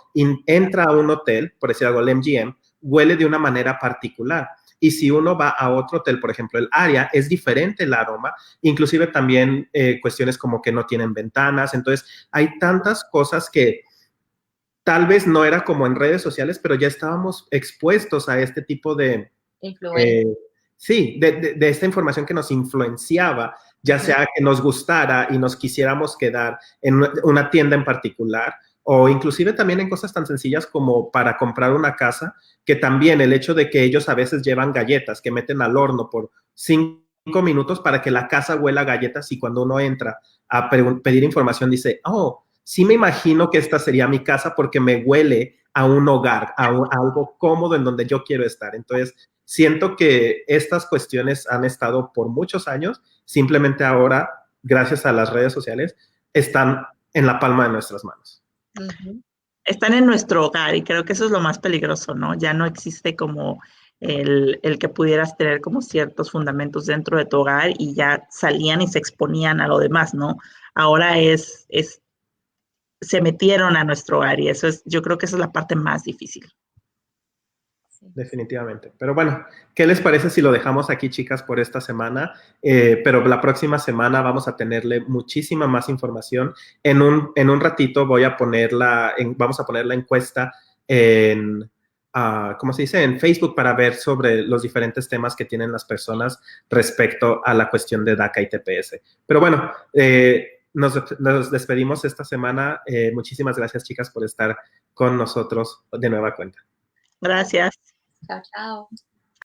entra a un hotel, por decir algo, el MGM, huele de una manera particular. Y si uno va a otro hotel, por ejemplo, el área, es diferente el aroma, inclusive también cuestiones como que no tienen ventanas. Entonces, hay tantas cosas que tal vez no era como en redes sociales, pero ya estábamos expuestos a este tipo de... sí, de esta información que nos influenciaba, ya sea que nos gustara y nos quisiéramos quedar en una tienda en particular, o inclusive también en cosas tan sencillas como para comprar una casa, que también el hecho de que ellos a veces llevan galletas que meten al horno por 5 minutos para que la casa huela a galletas, y cuando uno entra a pedir información dice, oh, sí me imagino que esta sería mi casa porque me huele a un hogar, a algo cómodo en donde yo quiero estar. Entonces, siento que estas cuestiones han estado por muchos años, simplemente ahora, gracias a las redes sociales, están en la palma de nuestras manos. Están en nuestro hogar, y creo que eso es lo más peligroso, ¿no? Ya no existe como el que pudieras tener como ciertos fundamentos dentro de tu hogar y ya salían y se exponían a lo demás, ¿no? Ahora se metieron a nuestro hogar, y yo creo que esa es la parte más difícil. Definitivamente. Pero bueno, ¿qué les parece si lo dejamos aquí, chicas, por esta semana? Pero la próxima semana vamos a tenerle muchísima más información. En un ratito vamos a poner la encuesta en, ¿cómo se dice? En Facebook, para ver sobre los diferentes temas que tienen las personas respecto a la cuestión de DACA y TPS. Pero bueno, nos despedimos esta semana. Muchísimas gracias, chicas, por estar con nosotros de nueva cuenta. Gracias. Chao, chao.